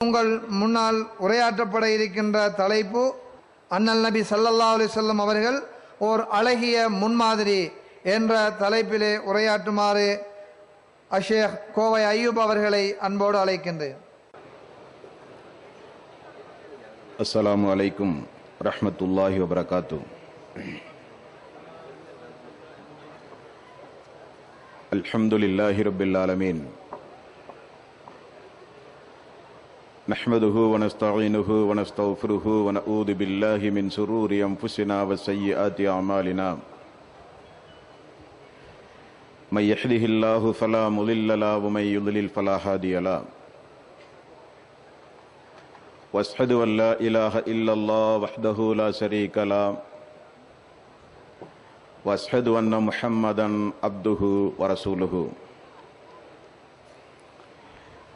உங்கள் முன்னால் உரையாற்றப்பட இருக்கின்ற தலைப்பு அண்ணல் நபி ஸல்லல்லாஹு அலைஹி வஸல்லம் அவர்கள் ஓர் அழகிய முன்மாதிரி என்ற தலைப்பிலே உரையாற்றுமாறு ஷேக் கோவை அய்யூப் அவர்களை அன்போடு அழைக்கின்றேன். அஸ்ஸலாமு அலைக்கும் ரஹ்மத்துல்லாஹி வபரகாத்து. அல்ஹம்துலில்லாஹி ரப்பில் ஆலமீன். நஹ்மதுஹு வ நஸ்தஈனுஹு வ நஸ்தக்ஃபிருஹு வ நஊது பில்லாஹி மின் ஷுரூரி அன்ஃபுஸினா வ ஸய்யிஆத்தி அமாலினா. மை யஹ்திஹில்லாஹு ஃபலா முதில்ல லஹு வ மை யுத்லில் ஃபலா ஹாதிய லஹு. வஅஷ்ஹது அன் லா இலாஹ இல்லல்லாஹ் வஹ்தஹு லா ஷரீக லஹு வஅஷ்ஹது அன்ன முஹம்மதன் அப்துஹு வ ரசூலுஹு.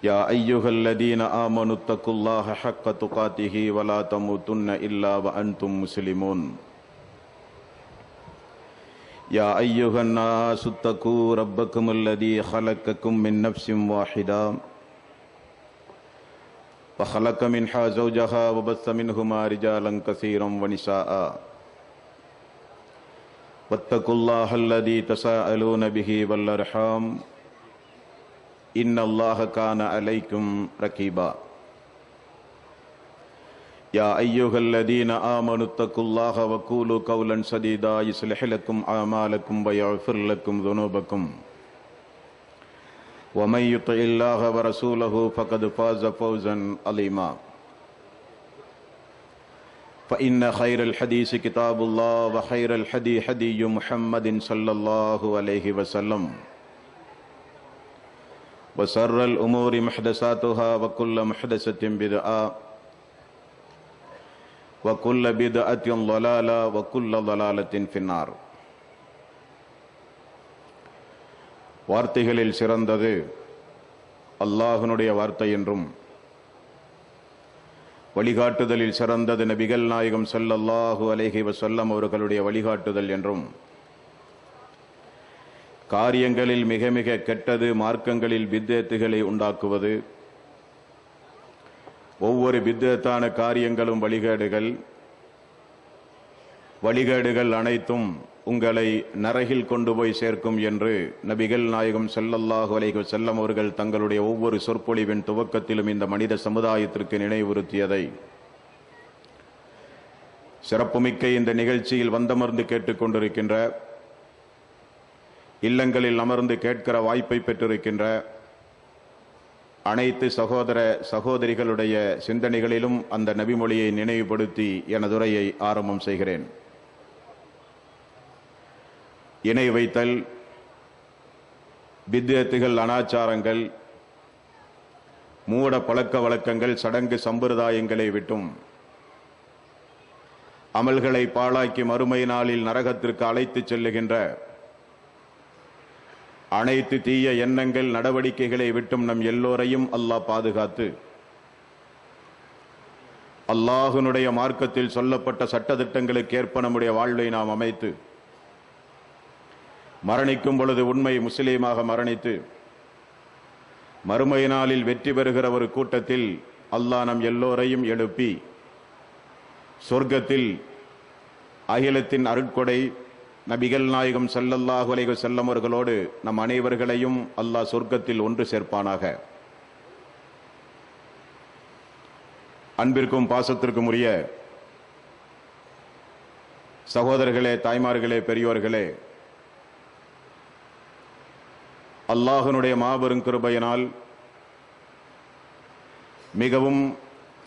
யா அய்யுஹல்லதீன ஆமனு தக்குல்லாஹ ஹக்க துகாத்திஹி வ லா தமூதுன்ன இல்லா வ அன்தும் முஸ்லிமூன். யா அய்யுஹன் நாஸு தக்கூ ரப்பக்குமுல்லதீ ஹலக்கக்கும் மின் நஃப்ஸின் வாஹிதா வ ஹலக்க மின்ஹா ஸௌஜஹா வ பஸ்ஸ மின்ஹுமா ரிஜாலன் கஸீரன் வ நிஸாஅ வத்தகுல்லாஹல்லதீ தஸாஅலூன பிஹி வல் அர்ஹாம் இன்னல்லாஹ கான அலைக்கும் ரகீபா. யா அய்யுஹல்லதீன ஆமனு தக்குல்லாஹ வ கூலு கௌலன் ஸதீதா யுஸ்லிஹ் லக்கும் அமாலக்கும் வ யஃபிர் லக்கும் ذுனூபக்கும் வ மை யுத்திஇல்லாஹ வ ரசூலஹு ஃபகத் ஃபாஸ ஃபௌஸன் அலீமா. فإن خير الحديث كتاب الله وخير الهدي هدي محمد صلى الله عليه وسلم وشر الأمور محدثاتها وكل محدثة بدعة وكل بدعة ضلالة وكل ضلالة في النار. வார்த்தைகளில் சிறந்தது அல்லாஹ்வுடைய வார்த்தை என்றும் வழிகாட்டுதலில் சிறந்தது நபிகள் நாயகம் ஸல்லல்லாஹு அலைஹி வஸல்லம் அவர்களுடைய வழிகாட்டுதல் என்றும், காரியங்களில் மிக மிக கெட்டது மார்க்கங்களில் பித்அத்துகளை உண்டாக்குவது, ஒவ்வொரு பித்அத்தான காரியங்களும் வழிகேடுகள் அனைத்தும் உங்களை நரகில் கொண்டு போய் சேர்க்கும் என்று நபிகள் நாயகம் ஸல்லல்லாஹு அலைஹி வஸல்லம் அவர்கள் தங்களுடைய ஒவ்வொரு சொற்பொழிவின் துவக்கத்திலும் இந்த மனித சமுதாயத்திற்கு நினைவுறுத்தியதை சிறப்புமிக்க இந்த நிகழ்ச்சியில் வந்தமர்ந்து கேட்டுக்கொண்டிருக்கின்ற, இல்லங்களில் அமர்ந்து கேட்கிற வாய்ப்பை பெற்றிருக்கின்ற அனைத்து சகோதர சகோதரிகளுடைய சிந்தனைகளிலும் அந்த நபிமொழியை நினைவுபடுத்தி எனதுரையை ஆரம்பம் செய்கிறேன். இணை வைத்தல், பித்அத்துகள், அனாச்சாரங்கள், மூட பழக்க வழக்கங்கள், சடங்கு சம்பிரதாயங்களை விட்டும் அமல்களை பாழாக்கி மறுமை நாளில் நரகத்திற்கு அழைத்துச் செல்லுகின்ற அனைத்து தீய எண்ணங்கள் நடவடிக்கைகளை விட்டும் நம் எல்லோரையும் அல்லாஹ் பாதுகாத்து, அல்லாஹ்வுடைய மார்க்கத்தில் சொல்லப்பட்ட சட்டதிட்டங்களுக்கு ஏற்ப நம்முடைய வாழ்வை நாம் அமைத்து, மரணிக்கும் பொழுது உண்மை முஸ்லீமாக மரணித்து மறுமை நாளில் வெற்றி பெறுகிற ஒரு கூட்டத்தில் அல்லாஹ் நம் எல்லோரையும் எழுப்பி சொர்க்கத்தில் அகிலத்தின் அருட்கொடை நபிகள் நாயகம் ஸல்லல்லாஹு அலைஹி வஸல்லம் அவர்களோடு நம் அனைவர்களையும் அல்லாஹ் சொர்க்கத்தில் ஒன்று சேர்ப்பானாக. அன்பிற்கும் பாசத்திற்கும் உரிய சகோதரர்களே, தாய்மார்களே, பெரியோர்களே, அல்லாஹ்வுடைய மாபெரும் கிருபையினால் மிகவும்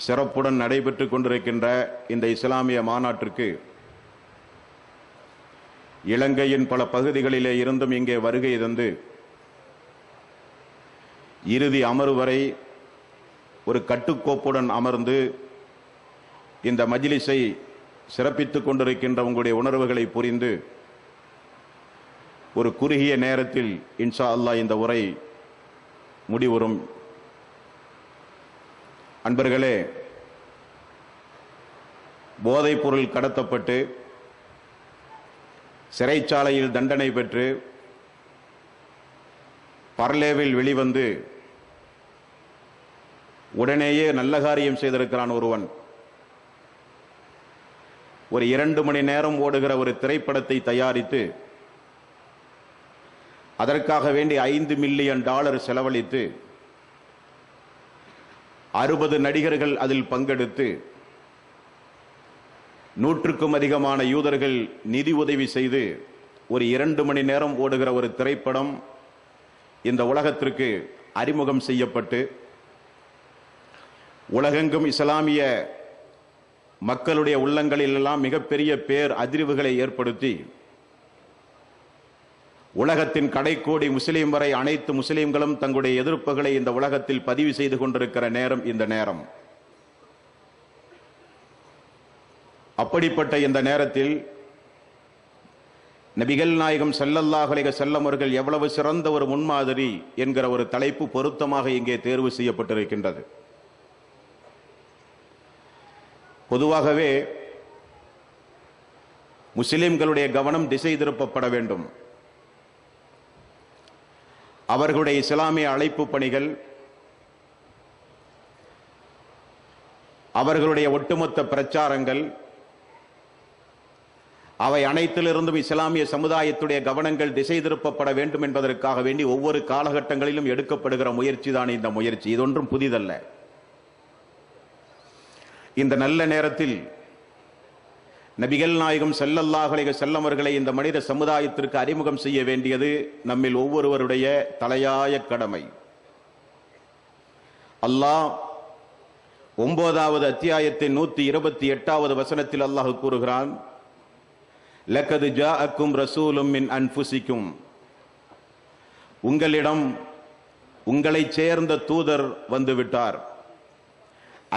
சிறப்புடன் நடைபெற்றுக் கொண்டிருக்கின்ற இந்த இஸ்லாமிய மாநாட்டிற்கு இலங்கையின் பல பகுதிகளிலே இருந்தும் இங்கே வருகை தந்து இறுதி அமர்வு வரை ஒரு கட்டுக்கோப்புடன் அமர்ந்து இந்த மஜ்லிஸை சிறப்பித்துக் கொண்டிருக்கின்ற உங்களுடைய உணர்வுகளை புரிந்து ஒரு குறுகிய நேரத்தில் இன்ஷா அல்லாஹ் இந்த உரை முடிவுறும். அன்பர்களே, போதைப் பொருள் கடத்தப்பட்டு சிறைச்சாலையில் தண்டனை பெற்று பர்லேவில் வெளிவந்து உடனேயே நல்ல காரியம் செய்திருக்கிறான் ஒருவன். ஒரு 2 மணி நேரம் ஓடுகிற ஒரு திரைப்படத்தை தயாரித்து அதற்காக வேண்டி $5 மில்லியன் செலவழித்து 60 நடிகர்கள் அதில் பங்கெடுத்து 100க்கும் அதிகமான யூதர்கள் நிதி உதவி செய்து ஒரு 2 மணி நேரம் ஓடுகிற ஒரு திரைப்படம் இந்த உலகத்திற்கு அறிமுகம் செய்யப்பட்டு உலகெங்கும் இஸ்லாமிய மக்களுடைய உள்ளங்களில் எல்லாம் மிகப்பெரிய பேர் அதிர்வுகளை ஏற்படுத்தி உலகத்தின் கடைக்கோடி முஸ்லீம் வரை அனைத்து முஸ்லீம்களும் தங்களுடைய எதிர்ப்புகளை இந்த உலகத்தில் பதிவு செய்து கொண்டிருக்கிற நேரம் இந்த நேரம். அப்படிப்பட்ட இந்த நேரத்தில் நபிகள் நாயகம் ஸல்லல்லாஹு அலைஹி வஸல்லம் அவர்கள் எவ்வளவு சிறந்த ஒரு முன்மாதிரி என்கிற ஒரு தலைப்பு பொருத்தமாக இங்கே தேர்வு செய்யப்பட்டிருக்கின்றது. பொதுவாகவே முஸ்லிம்களுடைய கவனம் திசை திருப்பப்பட வேண்டும். அவர்களுடைய இஸ்லாமிய அழைப்பு பணிகள், அவர்களுடைய ஒட்டுமொத்த பிரச்சாரங்கள், அவை அனைத்திலிருந்தும் இஸ்லாமிய சமுதாயத்துடைய கவனங்கள் திசை திருப்பப்பட வேண்டும் என்பதற்காக வேண்டி ஒவ்வொரு காலகட்டங்களிலும் எடுக்கப்படுகிற முயற்சி தான் இந்த முயற்சி. இதொன்றும் புதிதல்ல. இந்த நல்ல நேரத்தில் நபிகள் நாயகம் ஸல்லல்லாஹு அலைஹி வஸல்லம் அவர்களை இந்த மனித சமுதாயத்திற்கு அறிமுகம் செய்ய வேண்டியது நம்மில் ஒவ்வொருவருடைய தலையாய கடமை. அல்லாஹ் 9வது அத்தியாயத்தின் 128வது வசனத்தில் அல்லாஹ் கூறுகிறான், லக்கது ஜாஅக்கும் ரசூலும் மின் அன்ஃபுசிக்கும், உங்களிடம் உங்களைச் சேர்ந்த தூதர் வந்துவிட்டார்.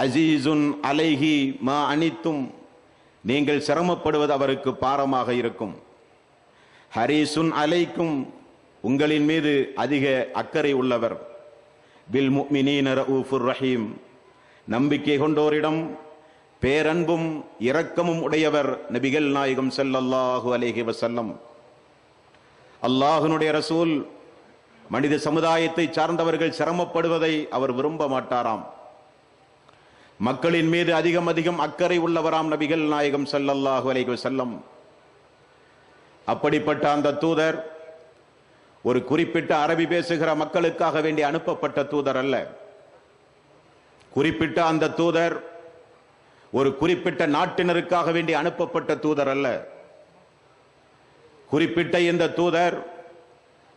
அசீசுன் அலைஹி மா அனித்தும், நீங்கள் சிரமப்படுவது அவருக்கு பாரமாக இருக்கும். ஹரீசுன் அலைக்கும், உங்களின் மீது அதிக அக்கறை உள்ளவர். பில் முஃமினீன ரഊஃபுர் ரஹீம், நம்பிக்கை கொண்டோரிடம் பேரன்பும் இரக்கமும் உடையவர் நபிகள் நாயகம் ஸல்லல்லாஹு அலைஹி வஸல்லம். அல்லாஹ்வுடைய ரசூல் மனித சமுதாயத்தை சார்ந்தவர்கள் சிரமப்படுவதை அவர் விரும்ப மாட்டாராம். மக்களின் மீது அதிகம் அக்கறை உள்ளவராம் நபிகள் நாயகம் ஸல்லல்லாஹு அலைஹி வஸல்லம். அப்படிப்பட்ட அந்த தூதர் ஒரு குறிப்பிட்ட அரபி பேசுகிற மக்களுக்காக வேண்டி அனுப்பப்பட்ட தூதர் அல்ல. குறிப்பிட்ட அந்த தூதர் ஒரு குறிப்பிட்ட நாட்டினருக்காக வேண்டி அனுப்பப்பட்ட தூதர் அல்ல. குறிப்பிட்ட இந்த தூதர்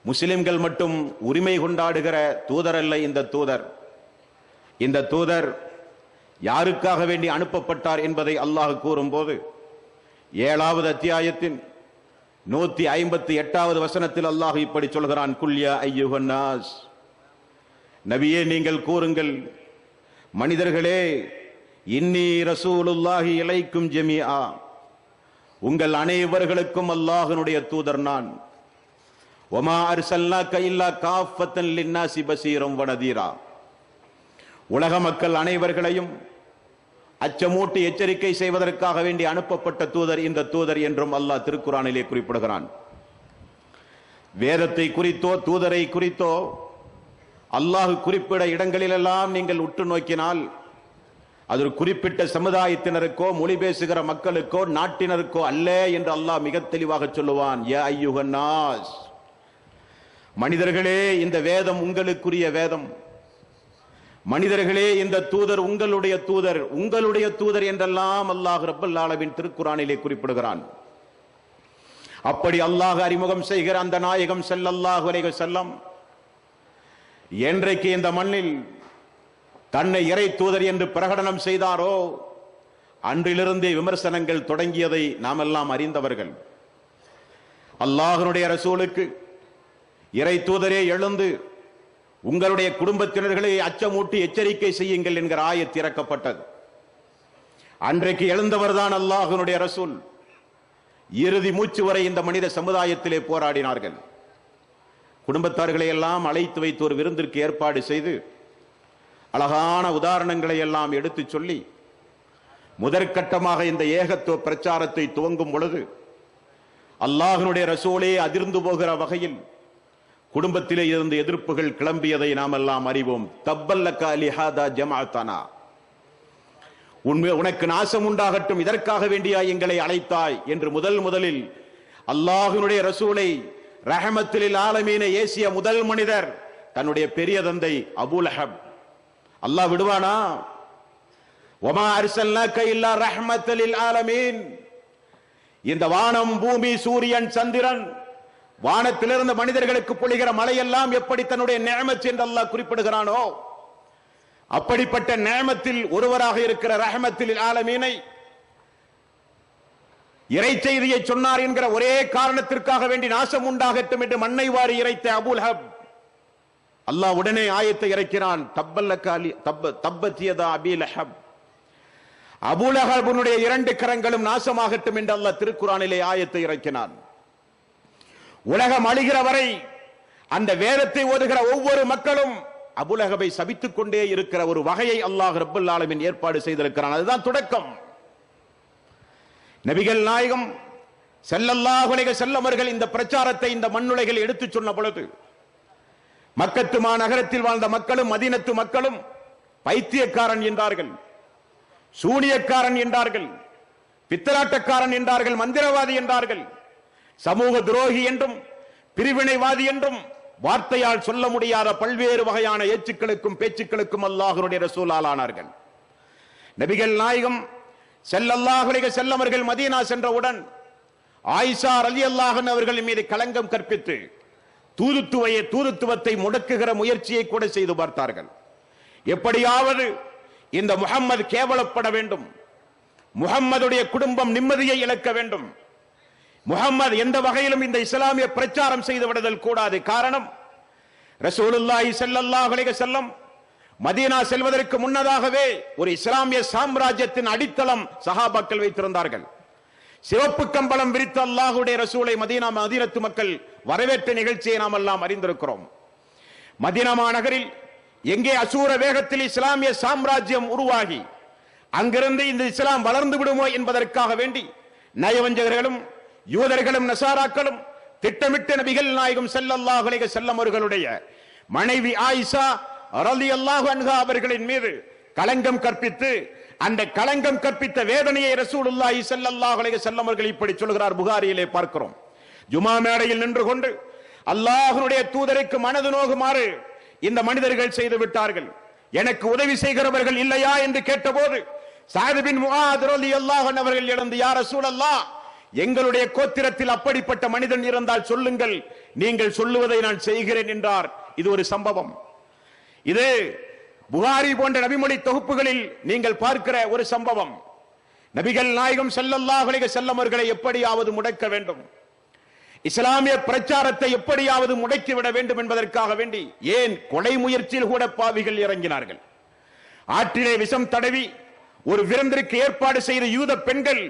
முஸ்லிம்கள் மட்டும் உரிமை கொண்டாடுகிற தூதர் அல்ல. இந்த தூதர் யாருக்காக வேண்டி அனுப்பப்பட்டார் என்பதை அல்லாஹ் கூறும்போது 7வது அத்தியாயத்தின் 158வது வசனத்தில் அல்லாஹ் இப்படி சொல்கிறான், குல் யா அய்யுஹன் நாஸ், நபியே நீங்கள் கூறுங்கள், மனிதர்களே, இன்னி ரசூலுல்லாஹி இலைக்கும் ஜமீஆ, உங்கள் அனைவர்களுக்கும் அல்லாஹ்வுடைய தூதர் நான். வமா அர்சல்னாக இல்லா காஃபத்தன் லின்னாஸி பஸீரம் வ நதீரா, உலக மக்கள் அனைவர்களையும் அச்சமூட்டி எச்சரிக்கை செய்வதற்காக வேண்டி அனுப்பப்பட்ட தூதர் இந்த தூதர் என்றும் அல்லாஹ் திருக்குர்ஆனிலே குறிப்பிடுகிறான். வேதத்தை குறித்தோ தூதரை குறித்தோ அல்லாஹ் குறிப்பிட இடங்களிலெல்லாம் நீங்கள் உற்று நோக்கினால் அது ஒரு குறிப்பிட்ட சமுதாயத்தினருக்கோ மொழி பேசுகிற மக்களுக்கோ நாட்டினருக்கோ அல்ல என்று அல்லாஹ் மிக தெளிவாக சொல்லுவான். யா அய்யுஹன் நாஸ், மனிதர்களே, இந்த வேதம் உங்களுக்குரிய வேதம். மனிதர்களே, இந்த தூதர் உங்களுடைய தூதர் என்றெல்லாம் அல்லாஹ் ரப்பல் ஆலமீன் திருக்குர்ஆனிலே குறிப்பிடுகிறான். அப்படி அல்லாஹ் அறிமுகம் செய்கிற அந்த நாயகம் ஸல்லல்லாஹு அலைஹி வஸல்லம் என்றைக்கு இந்த மண்ணில் தன்னை இறை தூதர் என்று பிரகடனம் செய்தாரோ அன்றிலிருந்தே விமர்சனங்கள் தொடங்கியதை நாம் எல்லாம் அறிந்தவர்கள். அல்லாஹ்வுடைய ரசூலுக்கு இறை தூதரே எழுந்து உங்களுடைய குடும்பத்தினர்களை அச்சமூட்டி எச்சரிக்கை செய்யுங்கள் என்கிற ஆயத் இறக்கப்பட்டது. அன்றைக்கு எழுந்தவர்தான் அல்லாஹ்வுடைய ரசூல். இறுதி மூச்சு வரை இந்த மனித சமுதாயத்திலே போராடினார்கள். குடும்பத்தார்களை எல்லாம் அழைத்து வைத்து ஒரு விருந்திற்கு ஏற்பாடு செய்து அழகான உதாரணங்களை எல்லாம் எடுத்து சொல்லி முதற்கட்டமாக இந்த ஏகத்துவ பிரச்சாரத்தை துவங்கும் பொழுது அல்லாஹ்வுடைய ரசூலே அதிர்ந்து போகிற வகையில் குடும்பத்திலே இருந்து எதிர்ப்புகள் கிளம்பியதை நாம் எல்லாம் அறிவோம். தப்பல்லக லிஹாதா ஜமாஅத்தனா, உனக்கு நாசம் உண்டாகட்டும், இதற்காக வேண்டியா எங்களை அழைத்தாய் என்று முதலில் அல்லாஹ்வினுடைய ரசூலை ரஹமத்துல் ஆலமீனை ஏசிய முதல் மனிதர் தன்னுடைய பெரிய தந்தை அபூ லஹப். அல்லாஹ் விடுவானா? வமா அர்சல்னாக இல்லா ரஹ்மத்துல் ஆலமீன். இந்த வானம், பூமி, சூரியன், சந்திரன், வானத்திலிருந்து மனிதர்களுக்கு பொழிகிற மழையெல்லாம் எப்படி தன்னுடைய நிஅமத் என்று அல்லாஹ் குறிப்பிடுகிறானோ, அப்படிப்பட்ட நிஅமத்தில் ஒருவராக இருக்கிற ரஹ்மத்துல் ஆலமீனை இறை செய்தியை சொன்னார் என்கிற ஒரே காரணத்திற்காக வேண்டி நாசம் உண்டாகட்டும் என்று மண்ணை வாரி இறைத்த அபூ லஹப், அல்லாஹ் உடனே ஆயத்தை இறக்கிறான். தப்பத் யதா அபீ லஹப், அபூ லஹபுடைய 2 கரங்களும் நாசமாகட்டும் என்று அல்லாஹ் திருக்குர்ஆனிலே ஆயத்தை இறக்கினான். உலகம் அழிகிற வரை அந்த வேதத்தை ஓதுகிற ஒவ்வொரு மக்களும் அபூ லஹபை சபித்துக் கொண்டே இருக்கிற ஒரு வகையை அல்லாஹ் ரப்பல் ஆலமீன் ஏற்பாடு செய்திருக்கிறான். அதுதான் தொடக்கம். நபிகள் நாயகம் ஸல்லல்லாஹு அலைஹி வஸல்லம் அவர்கள் இந்த பிரச்சாரத்தை இந்த மண்ணுலகில் எடுத்துச் சொன்ன பொழுது, மக்கத்து மாநகரத்தில் வாழ்ந்த மக்களும் மதீனத்து மக்களும் பைத்தியக்காரன் என்றார்கள், சூனியக்காரன் என்றார்கள், பித்தலாட்டக்காரன் என்றார்கள், மந்திரவாதி என்றார்கள், சமூக துரோகி என்றும் பிரிவினைவாதி என்றும் வார்த்தையால் சொல்ல முடியாத பல்வேறு வகையான ஏச்சுக்களுக்கும் பேச்சுக்களுக்கும் அல்லாஹ்வுடைய ரசூல் ஆனார்கள். நபிகள் நாயகம் ஸல்லல்லாஹு அலைஹி வஸல்லம் அவர்கள் மதீனா சென்றவுடன் ஆயிஷா ரலியல்லாஹு அன்ஹா அவர்கள் மீது களங்கம் கற்பித்து தூதுத்துவத்தை முடக்குகிற முயற்சியை கூட செய்து பார்த்தார்கள். எப்படியாவது இந்த முஹம்மது கேவலப்பட வேண்டும், முஹம்மதுடைய குடும்பம் நிம்மதியை இழக்க வேண்டும், முஹம்மது எந்த வகையிலும் இந்த இஸ்லாமிய பிரச்சாரம் செய்து விடுதல் கூடாது. காரணம், ரசூலுல்லாஹி ஸல்லல்லாஹு அலைஹி வஸல்லம் மதீனா செல்வதற்கு முன்னதாகவே ஒரு இஸ்லாமிய சாம்ராஜ்யத்தின் அடித்தளம் சஹாபாக்கள் வைத்திருந்தார்கள். சிவப்பு கம்பளம் விரித்த அல்லாஹ்வுடைய ரசூலை மதீனத்து மக்கள் வரவேற்ற நிகழ்ச்சியை நாம் எல்லாம் அறிந்திருக்கிறோம். மதீனா மாநகரில் எங்கே அசூர வேகத்தில் இஸ்லாமிய சாம்ராஜ்யம் உருவாகி அங்கிருந்து இந்த இஸ்லாம் வளர்ந்து விடுமோ என்பதற்காக வேண்டி நயவஞ்சகர்களும் யூதர்களும் நசாராக்களும் திட்டமிட்ட நபிகள் நாயகம் ஸல்லல்லாஹு அலைஹி வஸல்லம் அவர்களுடைய மனைவி ஆயிஷா ரலியல்லாஹு அன்ஹா அவர்களின் மீது களங்கம் கற்பித்து, அந்த களங்கம் கற்பித்த வேதனையை ரசூலுல்லாஹி ஸல்லல்லாஹு அலைஹி வஸல்லம் அவர்கள் இப்படி சொல்கிறார். புகாரியிலே பார்க்கிறோம். ஜுமா மேடையில் நின்று கொண்டு அல்லாஹ்வுடைய தூதருக்கு மனது நோகுமாறு இந்த மனிதர்கள் செய்து விட்டார்கள், எனக்கு உதவி செய்கிறவர்கள் இல்லையா என்று கேட்டபோது சஅத் பின் முஆத் ரலியல்லாஹு அன்ஹு அவர்கள் எழுந்து, யா ரசூலல்லாஹ், எங்களுடைய கோத்திரத்தில் அப்படிப்பட்ட மனிதன் இருந்தால் சொல்லுங்கள், நீங்கள் சொல்லுவதை நான் செய்கிறேன் என்றார். இது ஒரு சம்பவம். இது புகாரி போன்ற நபிமொழி தொகுப்புகளில் நீங்கள் பார்க்கிற ஒரு சம்பவம். நபிகள் நாயகம் ஸல்லல்லாஹு அலைஹி வஸல்லம் அவர்களை எப்படியாவது முடக்க வேண்டும், இஸ்லாமிய பிரச்சாரத்தை எப்படியாவது முடக்கிவிட வேண்டும் என்பதற்காக வேண்டி ஏன் கொலை முயற்சியில் கூட பாவிகள் இறங்கினார்கள். ஆற்றிலே விஷம் தடவி ஒரு விருந்திற்கு ஏற்பாடு செய்த யூத பெண்கள்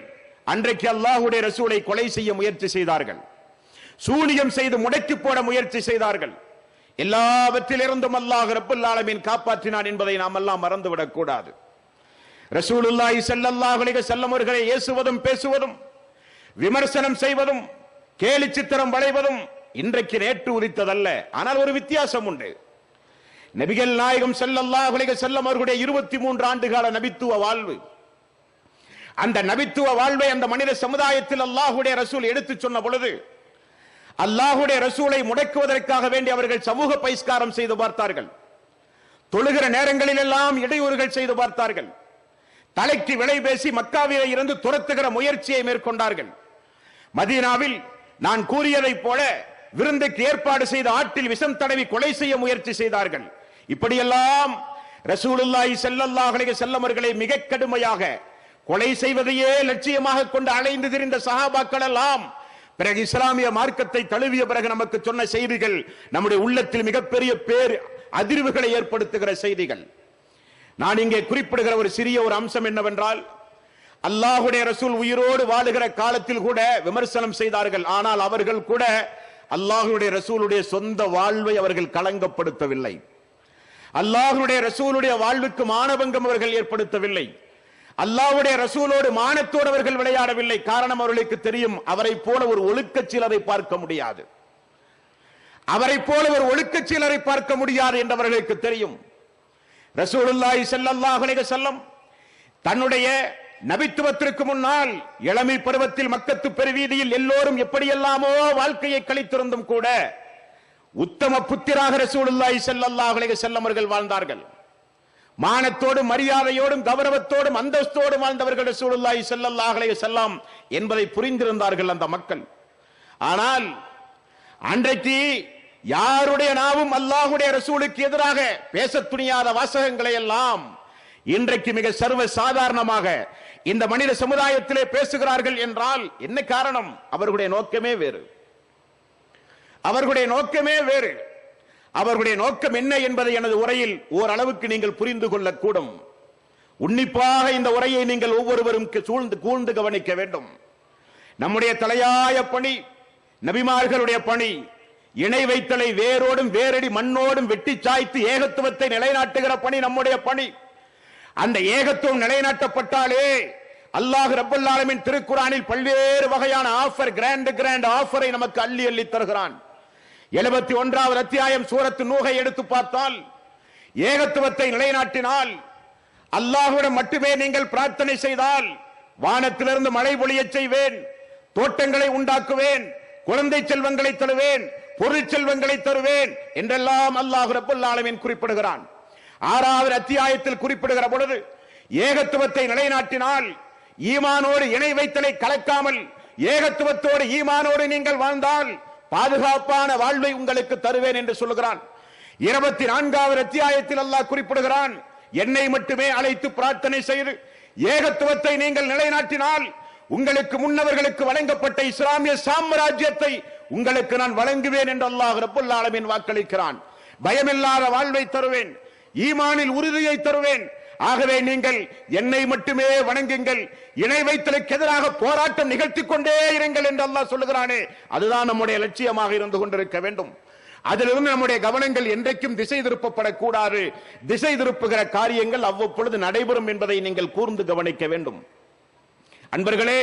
அன்றைக்கு அல்லாஹ்வுடைய ரசூலை கொலை செய்ய முயற்சி செய்தார்கள், சூனியம் செய்து முடக்கி போட முயற்சி செய்தார்கள். எல்லாவற்றிலிருந்தும் அல்லாஹ் ரப்பல் ஆலமீன் காப்பாற்றினான் என்பதை நாம் எல்லாம் மறந்துவிடக் கூடாது. ரசூலுல்லாஹி ஸல்லல்லாஹு அலைஹி வஸல்லம் அவர்களை ஏசுவதும் பேசுவதும் விமர்சனம் செய்வதும் கேலி சித்திரம் வளைவதும் இன்றைக்கு நேற்று உதித்ததல்ல. ஆனால் ஒரு வித்தியாசம் உண்டு. நபிகள் நாயகம் ஸல்லல்லாஹு அலைஹி வஸல்லம் அவர்களுடைய 23 ஆண்டுகால நபித்துவ வாழ்வு, அந்த நபித்துவ வாழ்வை அந்த மனித சமுதாயத்தில் அல்லாஹ்வுடைய ரசூல் எடுத்து சொன்ன பொழுது அல்லாஹ்வுடைய ரசூலை முடக்குவதற்காக வேண்டி அவர்கள் சமூக பகிஷ்காரம் செய்து பார்த்தார்கள், தொழுகிற நேரங்களில் எல்லாம் இடையூறுகள் செய்து பார்த்தார்கள், தலைக்கு விலை பேசி மக்காவிலே இருந்து துரத்துகிற முயற்சியை மேற்கொண்டார்கள். மதீனாவில் நான் கூறியதைப் போல விருந்துக்கு ஏற்பாடு செய்த ஆற்றில் விஷம் தடவி கொலை செய்ய முயற்சி செய்தார்கள். இப்படியெல்லாம் ரசூலுல்லாஹி ஸல்லல்லாஹு அலைஹி வஸல்லம் அவர்களை மிக கடுமையாக கொலை செய்வதையே லட்சியமாக கொண்டு அலைந்து திரிந்த சஹாபாக்கள் எல்லாம் பிறகு இஸ்லாமிய மார்க்கத்தை தழுவிய பிறகு நமக்கு சொன்ன செய்திகள் நம்முடைய உள்ளத்தில் மிகப்பெரிய அதிர்வுகளை ஏற்படுத்துகிற செய்திகள். நான் இங்கே குறிப்பிடுகிற ஒரு சிறிய ஒரு அம்சம் என்னவென்றால், அல்லாஹ்வுடைய ரசூல் உயிரோடு வாழுகிற காலத்தில் கூட விமர்சனம் செய்தார்கள். ஆனால் அவர்கள் கூட அல்லாஹ்வுடைய ரசூலுடைய சொந்த வாழ்வை அவர்கள் களங்கப்படுத்தவில்லை, அல்லாஹ்வுடைய ரசூலுடைய வாழ்வுக்கு மானபங்கம் அவர்கள் ஏற்படுத்தவில்லை, அல்லாஹ்வுடைய ரசூலோடு மானத்தோடு அவர்கள் விளையாடவில்லை. காரணம், அவர்களுக்கு தெரியும் அவரை போல ஒரு ஒழுக்கச் சிலரை பார்க்க முடியாது. அவரை போல ஒரு ஒழுக்கச் சீலரை பார்க்க முடியாது என்றவர்களுக்கு தெரியும். ரசூலுல்லாஹி ஸல்லல்லாஹு அலைஹி வஸல்லம் தன்னுடைய நபித்துவத்திற்கு முன்னால் இளமை பருவத்தில் மக்கத்து பெருவீதியில் எல்லோரும் எப்படியெல்லாமோ வாழ்க்கையை கழித்திருந்தும் கூட உத்தம புத்திராக ரசூலுல்லாஹி ஸல்லல்லாஹு அலைஹி வஸல்லம் அவர்கள் வாழ்ந்தார்கள். மானத்தோடும் மரியாதையோடும் கௌரவத்தோடும் அந்தஸ்தோடும் வாழ்ந்தவர்கள் ரசூலுல்லாஹி ஸல்லல்லாஹு அலைஹி வஸல்லம் என்பதை புரிந்திருந்தார்கள் அந்த மக்கள். ஆனால் அன்றைக்கு யாருடைய நாவும் அல்லாஹ்வுடைய ரசூலுக்கு எதிராக பேச துணியாத வாசகங்களை எல்லாம் இன்றைக்கு மிக சர்வ சாதாரணமாக இந்த மனித சமுதாயத்திலே பேசுகிறார்கள் என்றால் என்ன காரணம்? அவர்களுடைய நோக்கமே வேறு. அவர்களுடைய நோக்கமே வேறு. அவர்களுடைய நோக்கம் என்ன என்பதை எனது உரையில் ஓரளவுக்கு நீங்கள் புரிந்து கொள்ளக்கூடும். உன்னிப்பாக இந்த உரையை நீங்கள் ஒவ்வொருவரும் கூர்ந்து கவனிக்க வேண்டும். நம்முடைய தலையாய பணி, நபிமார்களுடைய பணி, இணை வைத்தலை வேரோடும் வேரடி மண்ணோடும் வெட்டி சாய்த்து ஏகத்துவத்தை நிலைநாட்டுகிற பணி நம்முடைய பணி. அந்த ஏகத்துவம் நிலைநாட்டப்பட்டாலே அல்லாஹ் ரப்பல் ஆலமீன் திருக்குர்ஆனில் பல்வேறு வகையான ஆஃபர், கிராண்ட் ஆஃபரை நமக்கு அள்ளி அள்ளி தருகிறான். 71வது அத்தியாயம் சூரத்து நூஹை எடுத்து பார்த்தால், ஏகத்துவத்தை நிலைநாட்டினால், அல்லாஹ்விடம் மட்டுமே நீங்கள் பிரார்த்தனை செய்தால் வானத்திலிருந்து மழை பொழிய செய்வேன், தோட்டங்களை உண்டாக்குவேன், குழந்தை செல்வங்களை தருவேன், பொருள் செல்வங்களை தருவேன் என்றெல்லாம் அல்லாஹ் ரப்பல் ஆலமீன் குறிப்பிடுகிறான். 6வது அத்தியாயத்தில் குறிப்பிடுகிற பொழுது, ஏகத்துவத்தை நிலைநாட்டினால், ஈமானோடு இணை வைத்தலை கலக்காமல் ஏகத்துவத்தோடு ஈமானோடு நீங்கள் வாழ்ந்தால் பாதுகாப்பான வாழ்வை உங்களுக்கு தருவேன் என்று சொல்லுகிறான். 24வது அத்தியாயத்தில் அல்லாஹ் குறிப்பிடுகிறான், என்னை மட்டுமே அழைத்து பிரார்த்தனை செய்து ஏகத்துவத்தை நீங்கள் நிலைநாட்டினால் உங்களுக்கு முன்னவர்களுக்கு வழங்கப்பட்ட இஸ்லாமிய சாம்ராஜ்யத்தை உங்களுக்கு நான் வழங்குவேன் என்று அல்லாஹ் ரப்பல் ஆலமீன் வாக்களிக்கிறான். பயமில்லாத வாழ்வை தருவேன், ஈமானில் உறுதியை தருவேன். ஆகவே நீங்கள் என்னை மட்டுமே வணங்குங்கள், இணை வைத்தலுக்கு எதிராக போராட்டம் நிகழ்த்திக் கொண்டே இருங்கள் என்று அல்லாஹ் சொல்லுகிறானே, அதுதான் நம்முடைய லட்சியமாக இருந்து கொண்டிருக்க வேண்டும். அதிலிருந்து நம்முடைய கவனங்கள் என்றைக்கும் திசை திருப்பப்படக்கூடாது. திசை திருப்புகிற காரியங்கள் அவ்வப்பொழுது நடைபெறும் என்பதை நீங்கள் கூர்ந்து கவனிக்க வேண்டும். அன்பர்களே,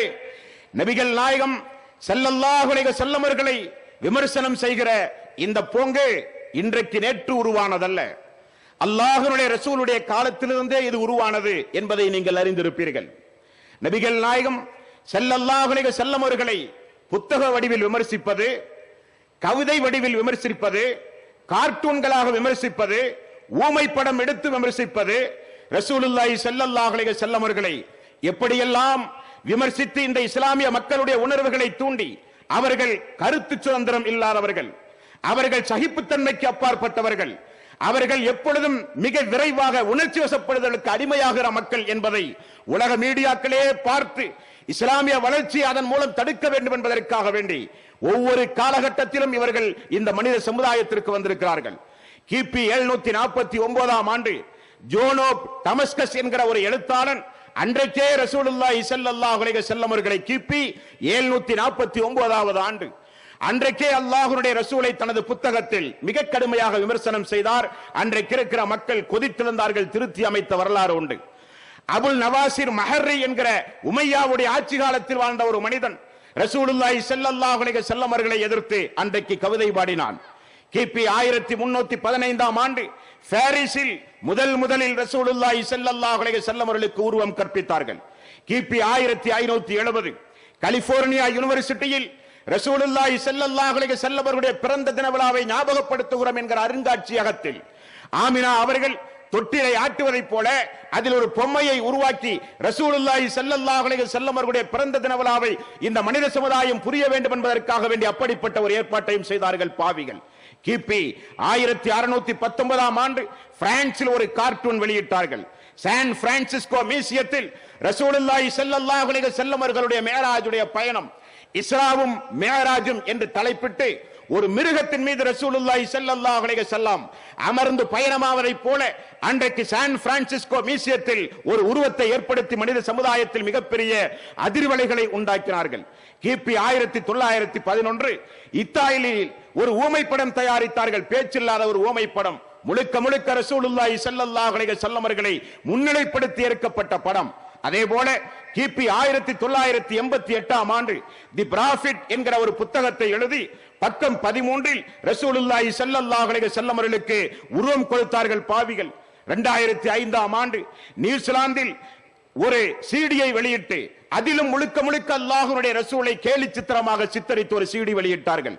நபிகள் நாயகம் ஸல்லல்லாஹு அலைஹி வஸல்லம் அவர்களை விமர்சனம் செய்கிற இந்த போங்கு இன்றைக்கு நேற்று உருவானதல்ல. அல்லாஹ்வுடைய ரசூலுடைய காலத்திலிருந்தே இது உருவானது என்பதை நீங்கள் அறிந்திருப்பீர்கள். நபிகள் நாயகம் ஸல்லல்லாஹு அலைஹி வஸல்லம் அவர்களை புத்தக வடிவில் விமர்சிப்பது, கவிதை வடிவில் விமர்சிப்பது, கார்ட்டூன்களாக விமர்சிப்பது, ஊமை படம் எடுத்து விமர்சிப்பது, ரசூலுல்லாஹி ஸல்லல்லாஹு அலைஹி வஸல்லம் அவர்களை எப்படியெல்லாம் விமர்சித்து இந்த இஸ்லாமிய மக்களுடைய உணர்வுகளை தூண்டி, அவர்கள் கருத்து சுதந்திரம் இல்லாதவர்கள், அவர்கள் சகிப்புத்தன்மைக்கு அப்பாற்பட்டவர்கள், அவர்கள் எப்பொழுதும் மிக விரைவாக உணர்ச்சி வசப்படுதலுக்கு அடிமையாகிற மக்கள் என்பதை உலக மீடியாக்களே பார்த்து இஸ்லாமிய வளர்ச்சி அதன் மூலம் தடுக்க வேண்டும் என்பதற்காக வேண்டி ஒவ்வொரு காலகட்டத்திலும் இவர்கள் இந்த மனித சமுதாயத்திற்கு வந்திருக்கிறார்கள். கிபி 749ஆம் ஆண்டு ஜோனோப் டமஸ்கஸ் என்கிற ஒரு எழுத்தாளன் அன்றைக்கே ரசூலுல்லாஹி ஸல்லல்லாஹு அலைஹி வஸல்லம் அவர்களை கிபி 749வது ஆண்டு அன்றைக்கே அல்லாஹ்வுடைய ரசூலை தனது புத்தகத்தில் மிக கடுமையாக விமர்சனம் செய்தார். அன்றைக்கு இருக்கிற மக்கள் கொதித்திருந்தார்கள், திருத்தி அமைத்த வரலாறு உண்டு. அபுல் நவாசிர் மஹர்ரி என்கிற உமையாவுடைய ஆட்சி காலத்தில் வாழ்ந்த ஒரு மனிதன் ரசூலுல்லாஹி ஸல்லல்லாஹு அலைஹி வஸல்லம் அவர்களை எதிர்த்து அன்றைக்கு கவிதை பாடினான். கிபி 1315ஆம் ஆண்டு பாரிஸில் முதலில் ரசூலுல்லாஹி ஸல்லல்லாஹு அலைஹி வஸல்லம் அவர்களுக்கு உருவம் கற்பித்தார்கள். கிபி 1570 கலிபோர்னியா யூனிவர்சிட்டியில் ரசூலுல்லாஹி ஸல்லல்லாஹு அலைஹி வஸல்லம் அவர்களுடைய பிறந்த தின விழாவை ஞாபகப்படுத்துகிறோம் என்கிற அருங்காட்சியகத்தில் ஆமினா அவர்கள் தொட்டிலை ஆட்டுவதைப் போல அதில் ஒரு பொம்மையை உருவாக்கி ரசூலுல்லாஹி ஸல்லல்லாஹு அலைஹி வஸல்லம் அவர்களுடைய பிறந்த தின விழாவை இந்த மனித சமுதாயம் புரிய வேண்டும் என்பதற்காக வேண்டி அப்படிப்பட்ட ஒரு ஏற்பாட்டையும் செய்தார்கள் பாவிகள். கிபி 1619ஆம் ஆண்டு பிரான்சில் ஒரு கார்ட்டூன் வெளியிட்டார்கள். சான் பிரான்சிஸ்கோ மியூசியத்தில் ரசூலுல்லாஹி ஸல்லல்லாஹு அலைஹி வஸல்லம் அவர்களுடைய மேராஜுடைய பயணம், இஸ்ராவும் மேராஜும் என்று தலைப்பிட்டு ஒரு மிருகத்தின் மீது ரசூலுல்லாஹி ஸல்லல்லாஹு அலைஹி வஸல்லம் அமர்ந்து பயணமாவதைப் போல அன்றைக்கு சான் பிரான்சிஸ்கோ மியூசியத்தில் ஒரு உருவத்தை ஏற்படுத்தி மனித சமுதாயத்தில் மிகப்பெரிய அதிர்வலைகளை உண்டாக்கினார்கள். கிபி 1911 இத்தாலியில் ஒரு ஊமைப்படம் தயாரித்தார்கள். பேச்சில்லாத ஒரு ஊமைப்படம், முழுக்க ரசூலுல்லாஹி ஸல்லல்லாஹு அலைஹி வஸல்லம் அவர்களை முன்னிலைப்படுத்தி எடுக்கப்பட்ட படம். அதே போல கிபி 1988ஆம் ஆண்டு தி பிராஃபிட் என்கிற ஒரு புத்தகத்தை எழுதி பக்கம் 13 ரசூலுல்லாஹி ஸல்லல்லாஹு அலைஹி வஸல்லம் அவர்களுக்கு உருவம் கொடுத்தார்கள் பாவிகள். 2005ஆம் ஆண்டு நியூசிலாந்தில் ஒரு சீடியை வெளியிட்டு அதிலும் முழுக்க முழுக்க அல்லாஹ்வுடைய ரசூலை கேலி சித்திரமாக சித்தரித்து ஒரு சீடி வெளியிட்டார்கள்.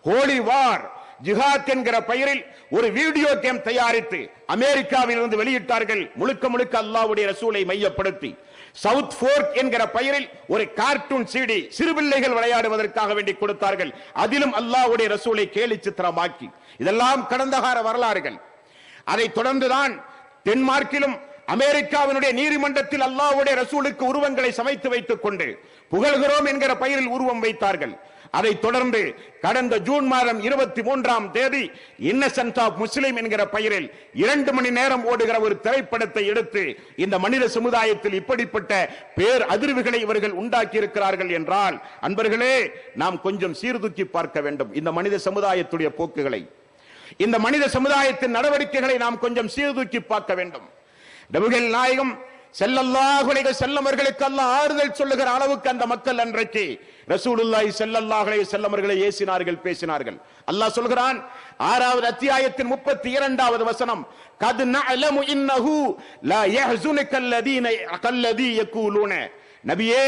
ஹோலி வார் ஜிஹாத் என்கிற பெயரில் ஒரு வீடியோ கேம் தயாரித்து அமெரிக்காவில் இருந்து வெளியிட்டார்கள், முழுக்க முழுக்க அல்லாஹ்வுடைய ரசூலை மையப்படுத்தி. சவுத் ஃபோர்க் என்கிற பெயரில் ஒரு கார்ட்டூன் சீடி சிறுபிள்ளைகள் விளையாடுவதற்காக வேண்டி கொடுத்தார்கள், அதிலும் அல்லாஹ்வுடைய ரசூலை கேலி சித்திரமாக்கி. இதெல்லாம் கடந்த கால வரலாறுகள். அதை தொடர்ந்துதான் டென்மார்க்கிலும் அமெரிக்காவினுடைய நீதிமன்றத்தில் அல்லாஹ்வுடைய ரசூலுக்கு உருவங்களை சமைத்து வைத்துக் கொண்டு புகழ்கிறோம் என்கிற பெயரில் உருவம் வைத்தார்கள். அதை தொடர்ந்து கடந்த ஜூன் மாதம் 23ஆம் தேதி இன்னசென்ட் ஆஃப் முஸ்லிம் என்கிற பெயரில் 2 மணி நேரம் ஓடுகிற ஒரு திரைப்படத்தை எடுத்து இந்த மனித சமுதாயத்தில் இப்படிப்பட்ட பேர் அதிர்வுகளை இவர்கள் உண்டாக்கி இருக்கிறார்கள் என்றால், அன்பர்களே, நாம் கொஞ்சம் சீர்தூக்கி பார்க்க வேண்டும் இந்த மனித சமுதாயத்துடைய போக்குகளை, இந்த மனித சமுதாயத்தின் நடவடிக்கைகளை நாம் கொஞ்சம் சீர்தூக்கி பார்க்க வேண்டும். நபிகள் நாயகம் ஸல்லல்லாஹு அலைஹி வஸல்லம் அவர்களுக்கு அல்லாஹ் ஆறுதல் சொல்லுகிற அளவுக்கு அந்த மக்கள் அன்றைக்கு ரசூலுல்லாஹி ஸல்லல்லாஹு அலைஹி வஸல்லம் அவர்களை ஏசினார்கள், பேசினார்கள். அல்லாஹ் சொல்கிறான் 6வது அத்தியாயத்தின் 32வது வசனம், கத் நஅலமு இன்னஹு லா யஹ்ஸுனுக அல்லதீ யகூலூன. நபியே,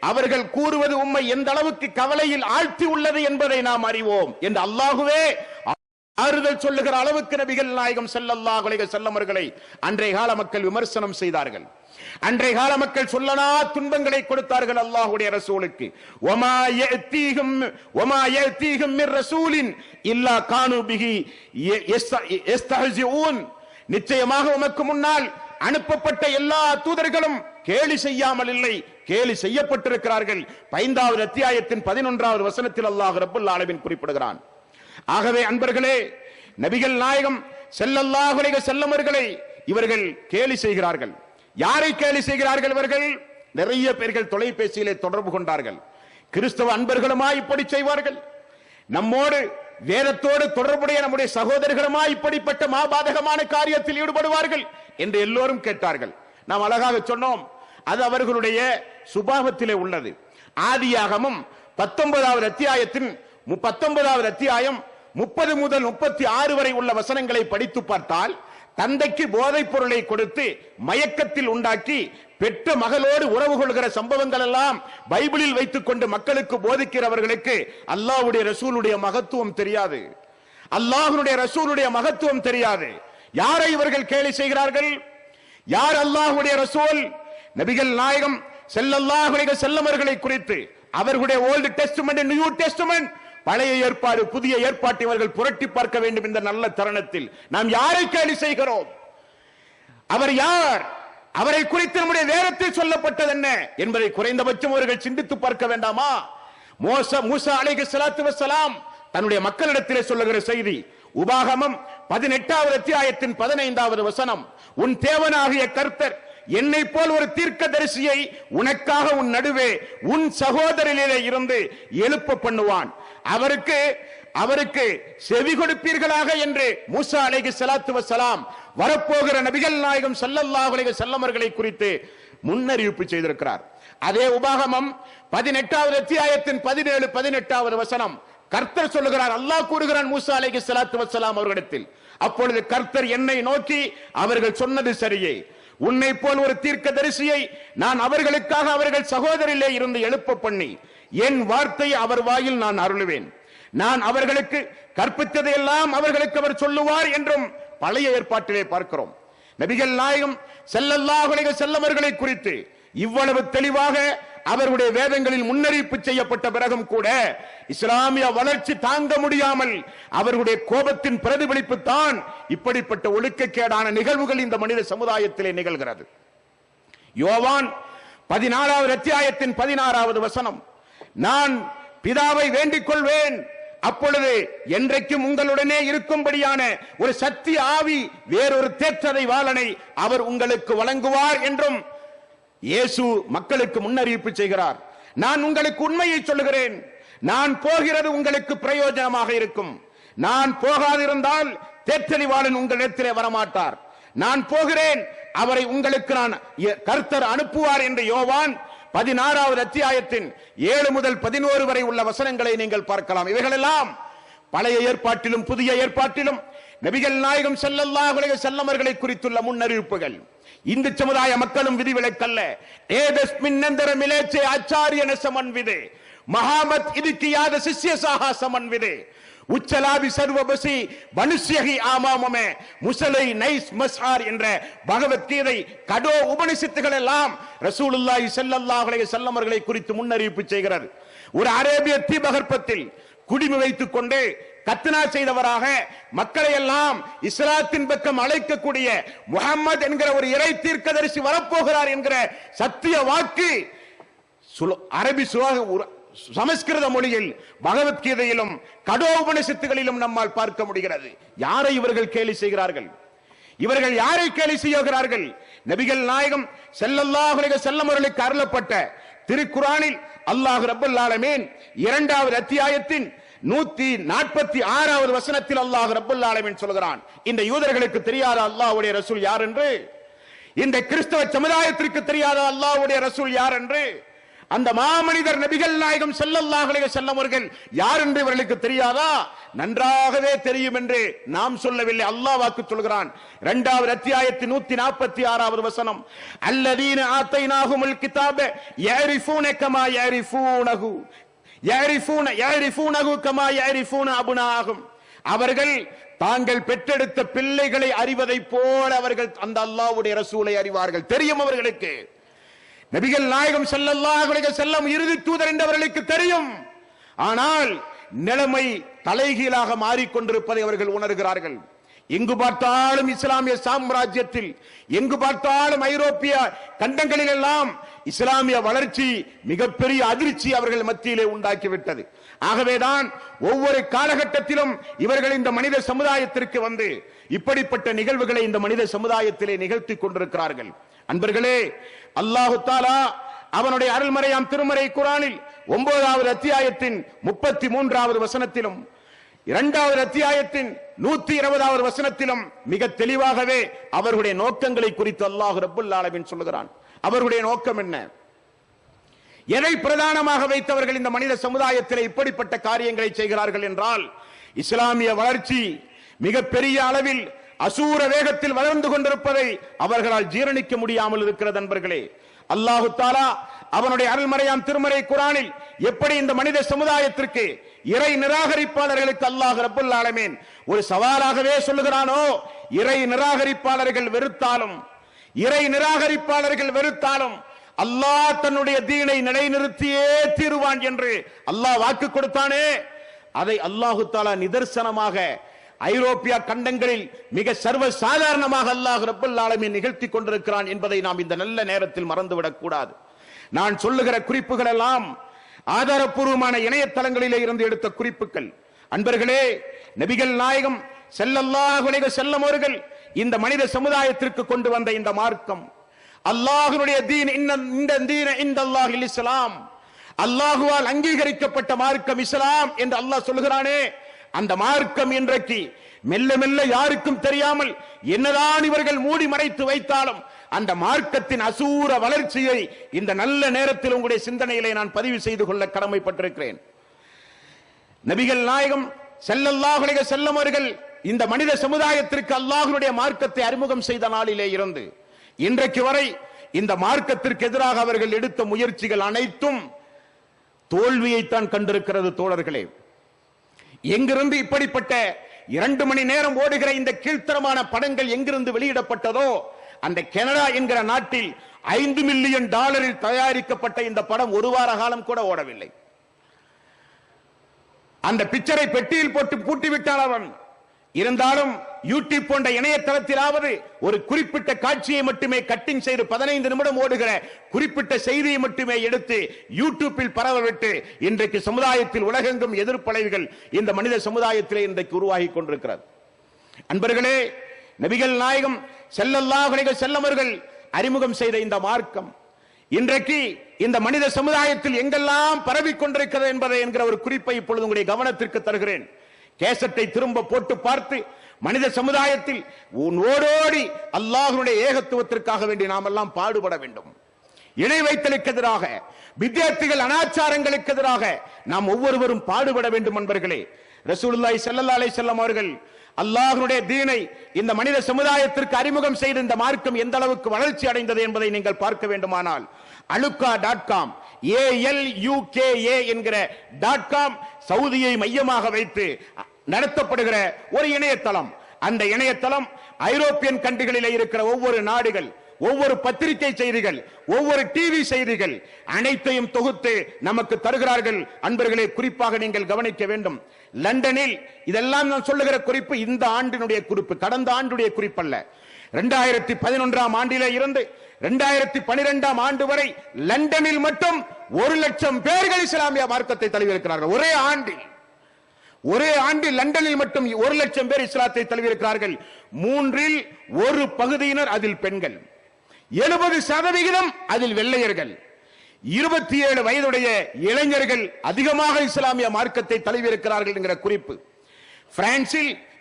அவர்கள் கூறுவது உம்மை எந்த அளவுக்கு கவலையில் ஆழ்த்தி உள்ளது என்பதை நாம் அறிவோம் என்று அல்லாஹ்வே ஆறுதல் சொல்லுகிற அளவுக்கு நபிகள் நாயகம் ஸல்லல்லாஹு அலைஹி வஸல்லம் அவர்களை அன்றைய கால மக்கள் விமர்சனம் செய்தார்கள். அன்றைய கால மக்கள் சொல்லனா துன்பங்களை கொடுத்தார்கள் அல்லாஹ்வுடைய ரசூலுக்கு. வமா யஅதீஹும் மிர் ரசூலின் இல்லா கானூ பிஹி யஸ்தஹ்சிஊன். நிச்சயமாக உமக்கு முன்னால் அனுப்பப்பட்ட எல்லா தூதர்களும் கேலி செய்யாமல் இல்லை, கேலி செய்யப்பட்டிருக்கிறார்கள். 5வது அத்தியாயத்தின் 11வது வசனத்தில் அல்லாஹ் ரப்பல் ஆலமீன் குறிப்பிடுகிறான். ஆகவே அன்பர்களே, நபிகள் நாயகம் ஸல்லல்லாஹு அலைஹி வஸல்லம் அவர்களை இவர்கள் கேலி செய்கிறார்கள். யாரை கேலி செய்கிறார்கள்? இவர்கள் நிறைய பேர்கள் தொலைபேசியிலே தொடர்பு கொண்டார்கள். கிறிஸ்தவ அன்பர்களுமா இப்படி செய்வார்கள்? நம்மோடு வேதத்தோடு தொடர்புடைய நம்முடைய சகோதரர்களுமா இப்படிப்பட்ட மாபாதகமான காரியத்தில் ஈடுபடுவார்கள் என்று எல்லோரும் கேட்டார்கள். நாம் அழகாக சொன்னோம், அது அவர்களுடைய சுபாவத்திலே உள்ளது. ஆதியாகமம் 19வது அத்தியாயத்தின் 19வது அத்தியாயம் 30 முதல் 36 வரை உள்ள வசனங்களை படித்து பார்த்தால், தந்தைக்கு போதைப் பொருளை கொடுத்து மயக்கத்தில் உண்டாக்கி பெற்ற மகளோடு உறவு கொள்கிற சம்பவங்கள் எல்லாம் பைபிளில் வைத்துக் கொண்டு மக்களுக்கு போதிக்கிறவர்களுக்கு அல்லாஹ்வுடைய ரசூலுடைய மகத்துவம் தெரியாது, அல்லாஹ்வுடைய ரசூலுடைய மகத்துவம் தெரியாது. யாரை இவர்கள் கேலி செய்கிறார்கள்? யார் அல்லாஹ்வுடைய ரசூல்? நபிகள் நாயகம் ஸல்லல்லாஹு அலைஹி வஸல்லம் அவர்களை குறித்து அவர்களுடைய ஓல்ட் டெஸ்டமென்ட், நியூ டெஸ்டமென்ட், பழைய ஏற்பாடு புதிய ஏற்பாட்டை இவர்கள் புரட்டி பார்க்க வேண்டும். இந்த நல்ல தருணத்தில் நாம் யாரை கேலி செய்கிறோம்? அவர் யார்? அவரை குறித்து நம்முடைய வேதத்தில் சொல்லப்பட்டது என்ன என்பதை குறைந்தபட்சம் அவர்கள் சிந்தித்து பார்க்க வேண்டாமா? மூசா அலைஹிஸ்ஸலாத்து வஸ்ஸலாம் தன்னுடைய மக்களிடத்திலே சொல்லுகிற செய்தி, உபாகமம் 18வது அத்தியாயத்தின் 15வது வசனம், உன் தேவனாகிய கர்த்தர் என்னை போல் ஒரு தீர்க்கதரிசியை உனக்காக உன் நடுவே உன் சகோதரரிலே இருந்து எழுப்ப பண்ணுவான், அவருக்கு செவி கொடுப்பீர்களாக என்று மூசா அலைஹிஸ்ஸலாத்து வஸ்ஸலாம் வரப்போகிற நபிகள் நாயகம் ஸல்லல்லாஹு அலைஹி வஸல்லம் அவர்களை குறித்து முன்னறிவிப்பு செய்திருக்கிறார். அதே உபாகமம் 18வது அத்தியாயத்தின் 17, 18வது வசனம், கர்த்தர் சொல்லுகிறார், அல்லாஹ் கூறுகிறான் மூசா அலைஹிஸ்ஸலாத்து வஸ்ஸலாம் அவர்களிடத்தில், அப்பொழுது கர்த்தர் என்னை நோக்கி, அவர்கள் சொன்னது சரியே, உன்னை போல் ஒரு தீர்க்கதரிசியை நான் அவர்களுக்காக அவர்கள் சகோதரிலே இருந்து எழுப்ப பண்ணி என் வார்த்தையை அவர் வாயில் நான் அருளுவேன், நான் அவர்களுக்கு கற்பித்ததையெல்லாம் அவர்களுக்கு அவர் சொல்லுவார் என்றும் பழைய ஏற்பாட்டிலே பார்க்கிறோம். நபிகள் நாயகம் ஸல்லல்லாஹு அலைஹி வஸல்லம் அவர்களை குறித்து இவ்வளவு தெளிவாக அவர்களுடைய வேதங்களில் முன்னறிவிப்பு செய்யப்பட்ட பிறகும் கூட இஸ்லாமிய வளர்ச்சி தாங்க முடியாமல் அவர்களுடைய கோபத்தின் பிரதிபலிப்பு தான் இப்படிப்பட்ட ஒழுக்கக்கேடான நிகழ்வுகள் இந்த மனித சமுதாயத்திலே நிகழ்கிறது. யோவான் 14வது அத்தியாயத்தின் 16வது வசனம், நான் பிதாவை வேண்டிக் கொள்வேன், அப்பொழுது என்றைக்கும் உங்களுடனே இருக்கும்படியான ஒரு சத்திய ஆவி வேறொரு தேற்றதை வாளனை அவர் உங்களுக்கு வழங்குவார் என்றும் இயேசு மக்களுக்கு முன்னறிவிப்பு செய்கிறார். நான் உங்களுக்கு உண்மையை சொல்லுகிறேன், நான் போகிறது உங்களுக்கு பிரயோஜனமாக இருக்கும், நான் போகாதிருந்தால் தேற்றறிவாளன் உங்களிடத்திலே வரமாட்டார், நான் போகிறேன், அவரை உங்களுக்கு நான் கர்த்தர் அனுப்புவார் என்று யோவான் 16வது அத்தியாயத்தின் 7 முதல் 11 வரை உள்ள வசனங்களை நீங்கள் பார்க்கலாம். இவைகளெல்லாம் பழைய ஏற்பாட்டிலும் புதிய ஏற்பாட்டிலும் நபிகள் நாயகம் ஸல்லல்லாஹு அலைஹி வஸல்லம் அவர்களை குறித்துள்ள முன்னறிவிப்புகள். இந்து சமுதாய மக்களும் விதிவிலக்கல்ல. ஏதஸ்மின்னந்தர மிலேச்சே ஆச்சாரியன சமன்விதே மஹாமத் இதுக்கியாத சிஷ்ய சாஹா சமன்விதே உச்சலாபி சர்வபசி மனுஷ்யகி ஆமாமமே முசலை நைஸ் மஸ்ஹார் என்ற பகவத்கீதை கடோ உபனிஷத்துகள் எல்லாம் ரசூலுல்லாஹி ஸல்லல்லாஹு அலைஹி வஸல்லம் அவர்களை குறித்து முன்னறிவிப்பு செய்கிறது. ஒரு அரேபிய தீபகற்பத்தில் குடிமை வைத்துக் கொண்டு கத்னா செய்தவராக மக்களை எல்லாம் இஸ்லாத்தின் பக்கம் அழைக்கக்கூடிய முஹம்மது என்கிற ஒரு இறை தீர்க்கதரிசி வரப்போகிறார் என்கிற சத்திய வாக்கு அரபி சமஸ்கிருத மொழியில் பகவத்கீதையிலும் கடோபனிஷத்துகளிலும் நம்மால் பார்க்க முடிகிறது. யாரை இவர்கள் கேலி செய்கிறார்கள்? இவர்கள் யாரை கேலி செய்கிறார்கள்? நபிகள் நாயகம் ஸல்லல்லாஹு அலைஹி வஸல்லம் அவர்களுக்கு அருளப்பட்ட திருக்குர்ஆனில் அல்லாஹ் ரப்பல் ஆலமீன் 2வது அத்தியாயத்தின் 146வது வசனத்தில் அல்லாஹ் ரப்பல் ஆலமீன் சொல்கிறான், இந்த யூதர்களுக்கு தெரியாத அல்லாஹ்வுடைய ரசூல் யார் என்று, இந்த கிறிஸ்தவ சமுதாயத்திற்கு தெரியாத அல்லாஹ்வுடைய ரசூல் யார் என்று, அந்த மாமனிதர் நபிகள் நாயகம் ஸல்லல்லாஹு அலைஹி வஸல்லம் அவர்கள் யார் என்று இவர்களுக்கு தெரியாதா? நன்றாகவே தெரியும் என்று நாம் சொல்லவில்லை, அல்லாஹ் வாக்கு சொல்கிறான். 2வது அத்தியாயத்தின் 146வது வசனம், அல்லதீன ஆத்தைனாஹுமுல் கிதாப யரிஃபூன கமா யரிஃபூனஹு யரிஃபூனஹு கமா யரிஃபூன அப்னாஹும். அவர்கள் தாங்கள் பெற்றெடுத்த பிள்ளைகளை அறிவதை போல அவர்கள் அந்த அல்லாஹ்வுடைய ரசூலை அறிவார்கள். தெரியும் அவர்களுக்கு. நபிகள் நாயகம் ஸல்லல்லாஹு அலைஹி வஸல்லம் இறுதி தூதர் என்று அவர்களுக்கு தெரியும். ஆனால் நிலைமை தலைகீழாக மாறிக்கொண்டிருப்பதை அவர்கள் உணர்கிறார்கள். எங்கு பார்த்தாலும் இஸ்லாமிய சாம்ராஜ்யத்தில், எங்கு பார்த்தாலும் ஐரோப்பிய கண்டங்களில் எல்லாம் இஸ்லாமிய வளர்ச்சி மிகப்பெரிய அதிர்ச்சி அவர்கள் மத்தியிலே உண்டாக்கிவிட்டது. ஆகவேதான் ஒவ்வொரு காலகட்டத்திலும் இவர்கள் இந்த மனித சமுதாயத்திற்கு வந்து இப்படிப்பட்ட நிகழ்வுகளை இந்த மனித சமுதாயத்திலே நிகழ்த்தி கொண்டிருக்கிறார்கள். அன்பர்களே, அல்லாஹு தஆலா அவனுடைய அருள்மறையாம் திருமறை குர்ஆனில் 9வது அத்தியாயத்தின் 33வது வசனத்திலும் 2வது அத்தியாயத்தின் 120வது வசனத்திலும் மிக தெளிவாகவே அவர்களுடைய நோக்கங்களை குறித்து அல்லாஹ் ரப்பல் ஆலமீன் சொல்கிறான். அவர்களுடைய நோக்கம் என்ன? எதை பிரதானமாக வைத்தவர்கள் இந்த மனித சமுதாயத்தில் இப்படிப்பட்ட காரியங்களை செய்கிறார்கள் என்றால், இஸ்லாமிய வளர்ச்சி மிக பெரிய அளவில் அசூர வேகத்தில் வளர்ந்து கொண்டிருப்பதை அவர்களால் ஜீரணிக்க முடியாமல் இருக்கிறது. நண்பர்களே, அல்லாஹு தஆலா அவனுடைய அருள்மறையாம் திருமறை குர்ஆனில் எப்படி இந்த மனித சமுதாயத்திற்கு இறை நிராகரிப்பாளர்களுக்கு அல்லாஹ் ரப்பல் ஆலமீன் ஒரு சவாலாகவே சொல்லுகிறானோ, இறை நிராகரிப்பாளர்கள் வெறுத்தாலும் அல்லாஹ் தன்னுடைய தீனை நிலைநிறுத்தியே தீருவான் என்று அல்லாஹ் வாக்கு கொடுத்தானே, அதை அல்லாஹு தஆலா நிதர்சனமாக ஐரோப்பிய கண்டங்களில் மிக சர்வ சாதாரணமாக அல்லாஹ் ரப்பல் ஆலமீன் நிகழ்த்தி கொண்டிருக்கிறான் என்பதை நாம் இந்த நல்ல நேரத்தில் மறந்துவிடக் கூடாது. நான் சொல்லுகிற குறிப்புகள் எல்லாம் ஆதாரப்பூர்வமான இணையதளங்களிலே இருந்து எடுத்த குறிப்புகள். அன்பர்களே, நபிகள் நாயகம் ஸல்லல்லாஹு அலைஹி வஸல்லம் அவர்கள் இந்த மனித சமுதாயத்திற்கு கொண்டு வந்த இந்த மார்க்கம், அல்லாஹ்வுடைய தீன், இந்த தீன இன்தல்லாஹில் இஸ்லாம், அல்லாஹ்வால் அங்கீகரிக்கப்பட்ட மார்க்கம் இஸ்லாம் என்று அல்லாஹ் சொல்கிறானே, அந்த மார்க்கம் இன்றைக்கு மெல்ல மெல்ல யாருக்கும் தெரியாமல் என்னதான் இவர்கள் மூடி மறைத்து வைத்தாலும் அந்த மார்க்கத்தின் அசூர வளர்ச்சியை இந்த நல்ல நேரத்தில் உங்களுடைய சிந்தனையிலே நான் பதிவு செய்து கொள்ள கடமைப்பட்டிருக்கிறேன். நபிகள் நாயகம் ஸல்லல்லாஹு அலைஹி வஸல்லம் அவர்கள் இந்த மனித சமுதாயத்திற்கு அல்லாஹ்வுடைய மார்க்கத்தை அறிமுகம் செய்த நாளிலே இருந்து இன்றைக்கு வரை இந்த மார்க்கத்திற்கு எதிராக அவர்கள் எடுத்த முயற்சிகள் அனைத்தும் தோல்வியைத்தான் கண்டிருக்கிறது. தோழர்களே, எங்கிருந்து இப்படிப்பட்ட 2 மணி நேரம் ஓடுகிற இந்த கீழ்த்தரமான படங்கள் எங்கிருந்து வெளியிடப்பட்டதோ, அந்த கனடா என்கிற நாட்டில் $5 மில்லியன் தயாரிக்கப்பட்ட இந்த படம் ஒரு வார காலம் கூட ஓடவில்லை. அந்த பிக்சரை பெட்டியில் போட்டு பூட்டிவிட்டார் அவன். இருந்தாலும் யூடியூப் போன்ற இணையதளத்திலாவது ஒரு குறிப்பிட்ட காட்சியை மட்டுமே கட்டிங் செய்து 15 நிமிடம் ஓடுகிற குறிப்பிட்ட செய்தியை மட்டுமே எடுத்து யூடியூப்பில் பரவவிட்டு இன்றைக்கு சமுதாயத்தில் உலகெங்கும் எதிர்ப்பலைகள் இந்த மனித சமுதாயத்திலே இன்றைக்கு உருவாகி கொண்டிருக்கிறது. அன்பர்களே, நபிகள் நாயகம் ஸல்லல்லாஹு அலைஹி வஸல்லம் அவர்கள் அறிமுகம் செய்த இந்த மார்க்கம் இன்றைக்கு இந்த மனித சமுதாயத்தில் எங்கெல்லாம் பரவிக் கொண்டிருக்கிறது என்பதை என்கிற ஒரு குறிப்பை இப்பொழுது உங்களுடைய கவனத்திற்கு தருகிறேன். கேசட்டை திரும்ப போட்டு பார்த்து மனித சமுதாயத்தில் ஓடோடி அல்லாஹ்வுடைய ஏகத்துவத்திற்காக வேண்டி நாம் எல்லாம் பாடுபட வேண்டும். இணை வைத்தலுக்கு எதிராக, வித்யார்த்திகள் அனாச்சாரங்களுக்கு எதிராக நாம் ஒவ்வொருவரும் பாடுபட வேண்டும். நண்பர்களே, ரசூலுல்லாஹி ஸல்லல்லாஹு அலைஹி வஸல்லம் அவர்கள் அல்லாஹ்வுடைய தீனை இந்த மனித சமுதாயத்திற்கு அறிமுகம் செய்த இந்த மார்க்கம் எந்த அளவுக்கு வளர்ச்சி அடைந்தது என்பதை நீங்கள் பார்க்க வேண்டுமானால் aluka.com ALUKA என்கிற .com சவுதியை மையமாக வைத்து நடத்தப்படுகிற ஒரு இணையதளம். அந்த இணையதளம் ஐரோப்பியன் கண்ட்ரிகளிலே இருக்கிற ஒவ்வொரு நாடுகள், ஒவ்வொரு பத்திரிகை செய்திகள், ஒவ்வொரு டிவி செய்திகள் அனைத்தையும் தொகுத்து நமக்கு தருகிறார்கள். அன்பர்களே, குறிப்பாக நீங்கள் கவனிக்க வேண்டும். லண்டனில், இதெல்லாம் நான் சொல்லுகிற குறிப்பு இந்த ஆண்டினுடைய குறிப்பு, கடந்த ஆண்டுடைய குறிப்பல்ல. 2011ஆம் ஆண்டிலே இருந்து 2012ஆம் ஆண்டு வரை லண்டனில் மட்டும் 1,00,000 பேர்கள் இஸ்லாமிய மார்க்கத்தை தழுவியிருக்கிறார்கள். ஒரே ஆண்டில் லண்டனில் மட்டும் 1,00,000 பேர் இஸ்லாத்தை தழுவியிருக்கிறார்கள். 1/3 பகுதியினர் அதில் பெண்கள், 70% அதில் வெள்ளையர்கள், 27 வயதுடைய இளைஞர்கள் அதிகமாக இஸ்லாமிய மார்க்கத்தை தழுவியிருக்கிறார்கள் என்கிற குறிப்பு.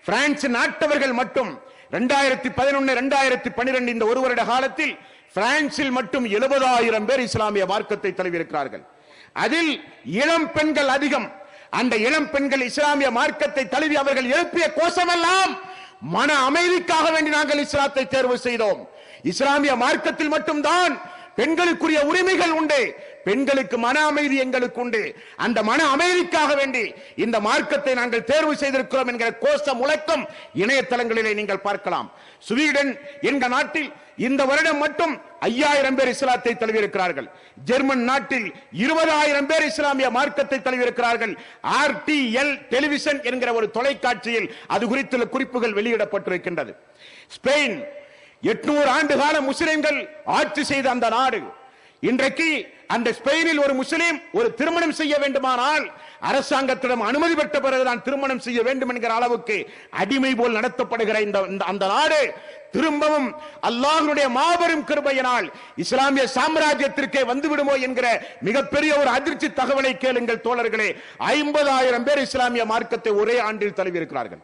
பிரான்ஸ் நாட்டவர்கள் மட்டும் 2011-2012 இந்த ஒரு வருட காலத்தில் பிரான்சில் மட்டும் 70,000 பேர் இஸ்லாமிய மார்க்கத்தை தழுவியிருக்கிறார்கள். அதில் இளம் பெண்கள் அதிகம். அந்த இளம் பெண்கள் இஸ்லாமிய மார்க்கத்தை தழுவி அவர்கள் எழுப்பிய கோஷமெல்லாம் மன அமைதிக்காக வேண்டி நாங்கள் இஸ்லாத்தை தேர்வு செய்தோம். இஸ்லாமிய மார்க்கத்தில் மட்டும்தான் பெண்களுக்குரிய உரிமைகள் உண்டு, பெண்களுக்கு மன அமைதி எங்களுக்கு உண்டு, அந்த மன அமைதிக்காக வேண்டி இந்த மார்க்கத்தை நாங்கள் தேர்வு செய்திருக்கிறோம் என்கிற கோஷ முழக்கம் இணையதளங்களிலே நீங்கள் பார்க்கலாம். ஸ்வீடன் என்ற நாட்டில் இந்த வருடம் மட்டும் 5,000 பேர் இஸ்லாத்தை தழுவியிருக்கிறார்கள். ஜெர்மன் நாட்டில் 20,000 பேர் இஸ்லாமிய மார்க்கத்தை தழுவியிருக்கிறார்கள். RTL டெலிவிஷன் என்கிற ஒரு தொலைக்காட்சியில் அது குறித்துள்ள குறிப்புகள் வெளியிடப்பட்டிருக்கின்றது. ஸ்பெயின் 800 ஆண்டு கால முஸ்லிம்கள் ஆட்சி செய்த அந்த நாடு. இன்றைக்கு அந்த ஸ்பெயினில் ஒரு முஸ்லிம் ஒரு திருமணம் செய்ய வேண்டுமானால் அரசாங்கத்திடம் அனுமதி பெற்ற பிறகுதான் திருமணம் செய்ய வேண்டும் என்கிற அளவுக்கு அடிமை போல் நடத்தப்படுகிற அந்த நாடு திரும்பவும் அல்லாஹ்வுடைய மாபெரும் கிருபையினால் இஸ்லாமிய சாம்ராஜ்யத்திற்கே வந்துவிடுமோ என்கிற மிகப்பெரிய ஒரு அதிர்ச்சி தகவலை கேளுங்கள் தோழர்களே. 50,000 பேர் இஸ்லாமிய மார்க்கத்தை ஒரே ஆண்டில் தழுவியிருக்கிறார்கள்.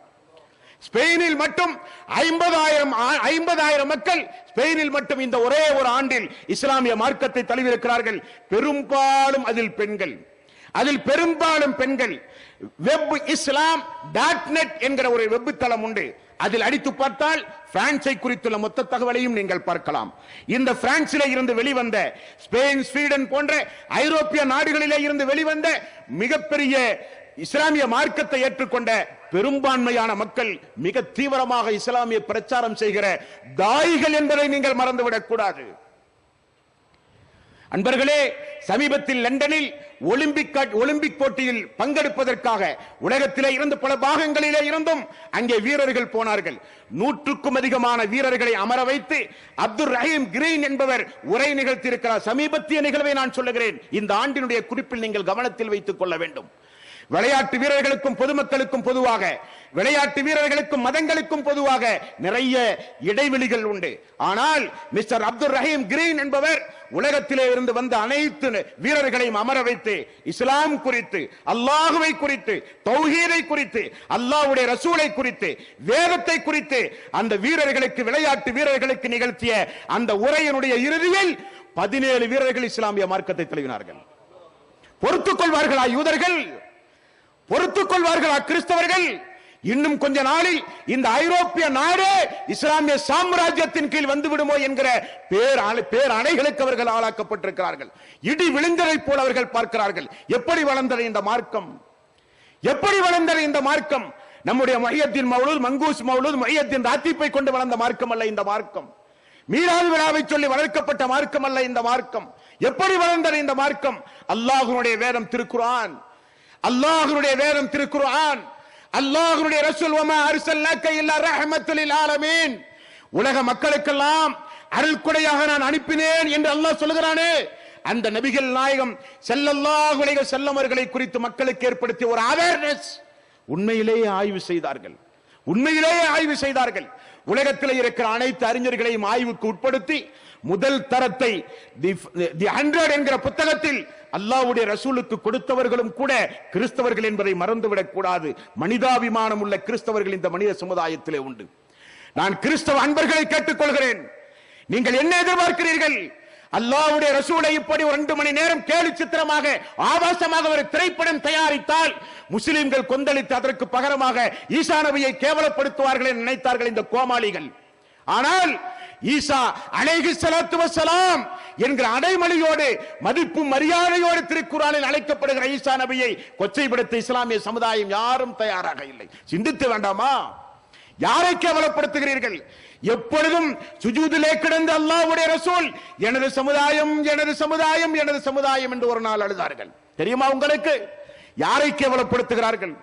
ஸ்பெயினில் மட்டும் 50,000 மக்கள் ஸ்பெயினில் மட்டும் இந்த ஒரே ஒரு ஆண்டில் இஸ்லாமிய மார்க்கத்தை தழுவியிருக்கிறார்கள். பெரும்பாலும் அதில் பெண்கள். வெப் islam.net என்கிற ஒரு வெப் தளம் உண்டு. அதில் அடித்து பார்த்தால் பிரான்சை குறித்துள்ள மொத்த தகவலையும் நீங்கள் பார்க்கலாம். இந்த பிரான்சிலே இருந்து வெளிவந்த, ஸ்பெயின், ஸ்வீடன் போன்ற ஐரோப்பிய நாடுகளிலே இருந்து வெளிவந்த மிகப்பெரிய இஸ்லாமிய மார்க்கத்தை ஏற்றுக்கொண்ட பெரும்பான்மையான மக்கள் மிக தீவிரமாக இஸ்லாமிய பிரச்சாரம் செய்கிற தாயிகள் என்பதை நீங்கள் மறந்துவிடக் கூடாது. அன்பர்களே, சமீபத்தில் லண்டனில் ஒலிம்பிக் போட்டியில் பங்கெடுப்பதற்காக உலகத்திலே இருந்து பல பாகங்களிலே இருந்தும் அங்கே வீரர்கள் போனார்கள். 100க்கும் அதிகமான வீரர்களை அமர வைத்து அப்துல் ரஹீம் கிரீன் என்பவர் உரை நிகழ்த்தியிருக்கிறார். சமீபத்திய நிகழ்வை நான் சொல்லுகிறேன். இந்த ஆண்டினுடைய குறிப்பில் நீங்கள் கவனத்தில் வைத்துக் கொள்ள வேண்டும். விளையாட்டு வீரர்களுக்கும் பொதுமக்களுக்கும் பொதுவாக, விளையாட்டு வீரர்களுக்கும் மதங்களுக்கும் பொதுவாக நிறைய இடைவெளிகள் உண்டு. ஆனால் மிஸ்டர் அப்துல் ரஹீம் கிரீன் என்பவர் உலகத்திலே இருந்து வந்த அனைத்து வீரர்களையும் அமர வைத்து இஸ்லாம் குறித்து, அல்லாஹுவை குறித்து, தௌஹீதை குறித்து, அல்லாஹ்வுடைய ரசூலை குறித்து, வேதத்தை குறித்து அந்த வீரர்களுக்கு, விளையாட்டு வீரர்களுக்கு நிகழ்த்திய அந்த உரையினுடைய இறுதியில் 17 வீரர்கள் இஸ்லாமிய மார்க்கத்தை தழுவினார்கள். பொறுத்துக் கொள்வார்களா யூதர்கள்? பொறுத்துக் கொள்வார்களா கிறிஸ்தவர்கள்? இன்னும் கொஞ்ச நாளில் இந்த ஐரோப்பிய நாடு இஸ்லாமிய சாம்ராஜ்யத்தின் கீழ் வந்து விடுமோ என்கிற பேர் அணைகளுக்கு அவர்கள் ஆளாக்கப்பட்டிருக்கிறார்கள். இடி விழுந்ததை போல அவர்கள் பார்க்கிறார்கள். எப்படி வளர்ந்தது இந்த மார்க்கம்? எப்படி வளர்ந்தது இந்த மார்க்கம்? நம்முடைய முஹையத்தீன் மௌலூத், மங்கூஸ் மௌலூத், முஹையத்தீன் ராத்தீப்பை கொண்டு வளர்ந்த மார்க்கம் அல்ல இந்த மார்க்கம். மீலாது விழாவை சொல்லி வளர்க்கப்பட்ட மார்க்கம் அல்ல இந்த மார்க்கம். எப்படி வளர்ந்தது இந்த மார்க்கம்? அல்லாஹ்வுடைய வேதம் திருக்குர்ஆன், அல்லாஹ்வுடைய வேதம் திருக்குர்ஆன், அல்லாஹ்வுடைய ரசூல் வமா அர்ஸல்னாக இல்லா ரஹ்மத்துல் லில் ஆலமீன், உலக மக்களுக்கெல்லாம் அருள்கொடையாக நான் அனுப்பினேன் என்று அல்லாஹ் சொல்கிறானே, அந்த நபிகள் நாயகம் ஸல்லல்லாஹு அலைஹி வஸல்லம் அவர்களை குறித்து மக்களுக்கு ஏற்படுத்திய ஒரு அவேர்னஸ் உண்மையிலேயே ஆய்வு செய்தார்கள். உண்மையிலேயே ஆய்வு செய்தார்கள். உலகத்தில் இருக்கிற அனைத்து அறிஞர்களையும் ஆய்வுக்கு உட்படுத்தி முதல் தரத்தை தி 100 என்கிற புத்தகத்தில் அல்லாஹ்வுடைய ரசூலுக்கு கொடுத்தவர்களும் கூட கிறிஸ்தவர்கள் என்பதை மறந்துவிடக் கூடாது. மனிதாபிமானம் உள்ள கிறிஸ்தவர்கள் இந்த மனித சமுதாயத்திலே உண்டு. நான் கிறிஸ்தவ அன்பர்களை கேட்டுக்கொள்கிறேன், நீங்கள் என்ன எதிர்பார்க்கிறீர்கள்? அல்லாஹ்வுடைய ரசூலை இப்படி 2 மணி நேரம் கேலி சித்திரமாக ஆபாசமாக ஒரு திரைப்படம் தயாரித்தால் முஸ்லிம்கள் கொந்தளித்து அதற்கு பகரமாக ஈசா நபியை கேவலப்படுத்துவார்கள் என்று நினைத்தார்கள் இந்த கோமாளிகள். ஆனால் ஈசா அலைஹிஸ்ஸலாத்து வஸ்ஸலாம் என்கிற அடைமொழியோடு மதிப்பு மரியாதையோடு திருக்குர்ஆனில் அழைக்கப்படுகிற ஈசா நபியை கொச்சைப்படுத்த இஸ்லாமிய சமுதாயம் யாரும் தயாராக இல்லை. சிந்தித்து வேண்டாமா? யாரை கேவலப்படுத்துகிறீர்கள்? எப்பொழுதும் சுஜூதிலே கிடந்த அல்லாஹ்வுடைய ரசூல் எனது சமுதாயம் எனது சமுதாயம் எனது சமுதாயம் என்று ஒரு நாள் அழுதார்கள். தெரியுமா உங்களுக்கு? யாரை கேவலப்படுத்துகிறார்கள்?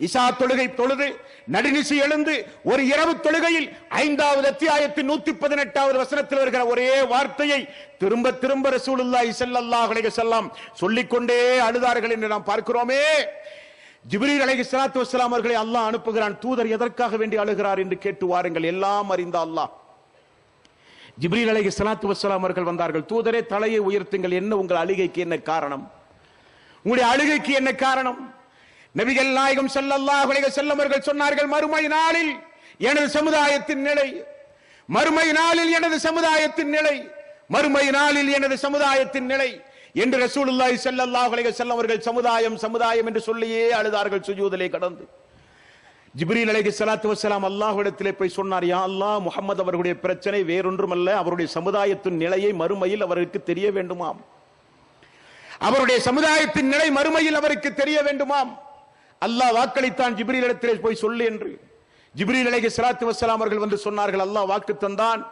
இஷா தொழுகை தொழுது நடுநிசி எழுந்து ஒரு இரவு தொழுகையில் 5வது அத்தியாயத்தின் 118வது வசனத்தில் வருகிற ஒரே வார்த்தையை திரும்ப திரும்ப ரசூலுல்லாஹி ஸல்லல்லாஹு அலைஹி வஸல்லம் சொல்லிக்கொண்டே அழுதார்கள் என்று நாம் பார்க்கிறோமே. ஜிப்ரீல் அலைஹிஸ்ஸலாத்து வஸ்ஸலாம் அவர்களை அல்லாஹ் அனுப்புகிறான். தூதர் எதற்காக வேண்டி அழுகிறார் என்று கேட்டு வாருங்கள். எல்லாம் அறிந்த அல்லாஹ். ஜிப்ரீல் அலைஹிஸ்ஸலாத்து வஸ்ஸலாம் அவர்கள் வந்தார்கள். தூதரே, தலையை உயர்த்துங்கள். என்ன உங்கள் அழுகைக்கு என்ன காரணம்? உங்களுடைய அழுகைக்கு என்ன காரணம்? நபிகள் நாயகம் ஸல்லல்லாஹு அலைஹி வஸல்லம் அவர்கள் சொன்னார்கள், மறுமை நாளில் எனது சமுதாயத்தின் நிலை, மறுமை நாளில் எனது சமுதாயத்தின் நிலை, மறுமை நாளில் எனது சமுதாயத்தின் நிலை என்று ரசூலுல்லாஹி ஸல்லல்லாஹு அலைஹி வஸல்லம் அவர்கள் சமுதாயம் சமுதாயம் என்று சொல்லியே அழுதார்கள் சுஜூதிலே கடந்து. ஜிப்ரீல் அலைஹிஸ்ஸலாத்து வஸ்ஸலாம் அல்லாஹ்விடத்திலே போய் சொன்னார், யா அல்லாஹ், முஹம்மது அவர்களுடைய பிரச்சனை வேறொன்றுமல்ல, அவருடைய சமுதாயத்தின் நிலையை மறுமையில் அவருக்கு தெரிய வேண்டுமாம். அவருடைய சமுதாயத்தின் நிலை மறுமையில் அவருக்கு தெரிய வேண்டுமாம். அல்லாஹ் வாக்களித்தான் ஜிப்ரீல் இடத்திலே போய் சொல்லு என்று. ஜிப்ரீல் அலைஹிஸ்ஸலாத்து வஸ்ஸலாம் அவர்கள் வந்து சொன்னார்கள், அல்லாஹ் வாக்கு தந்தான்,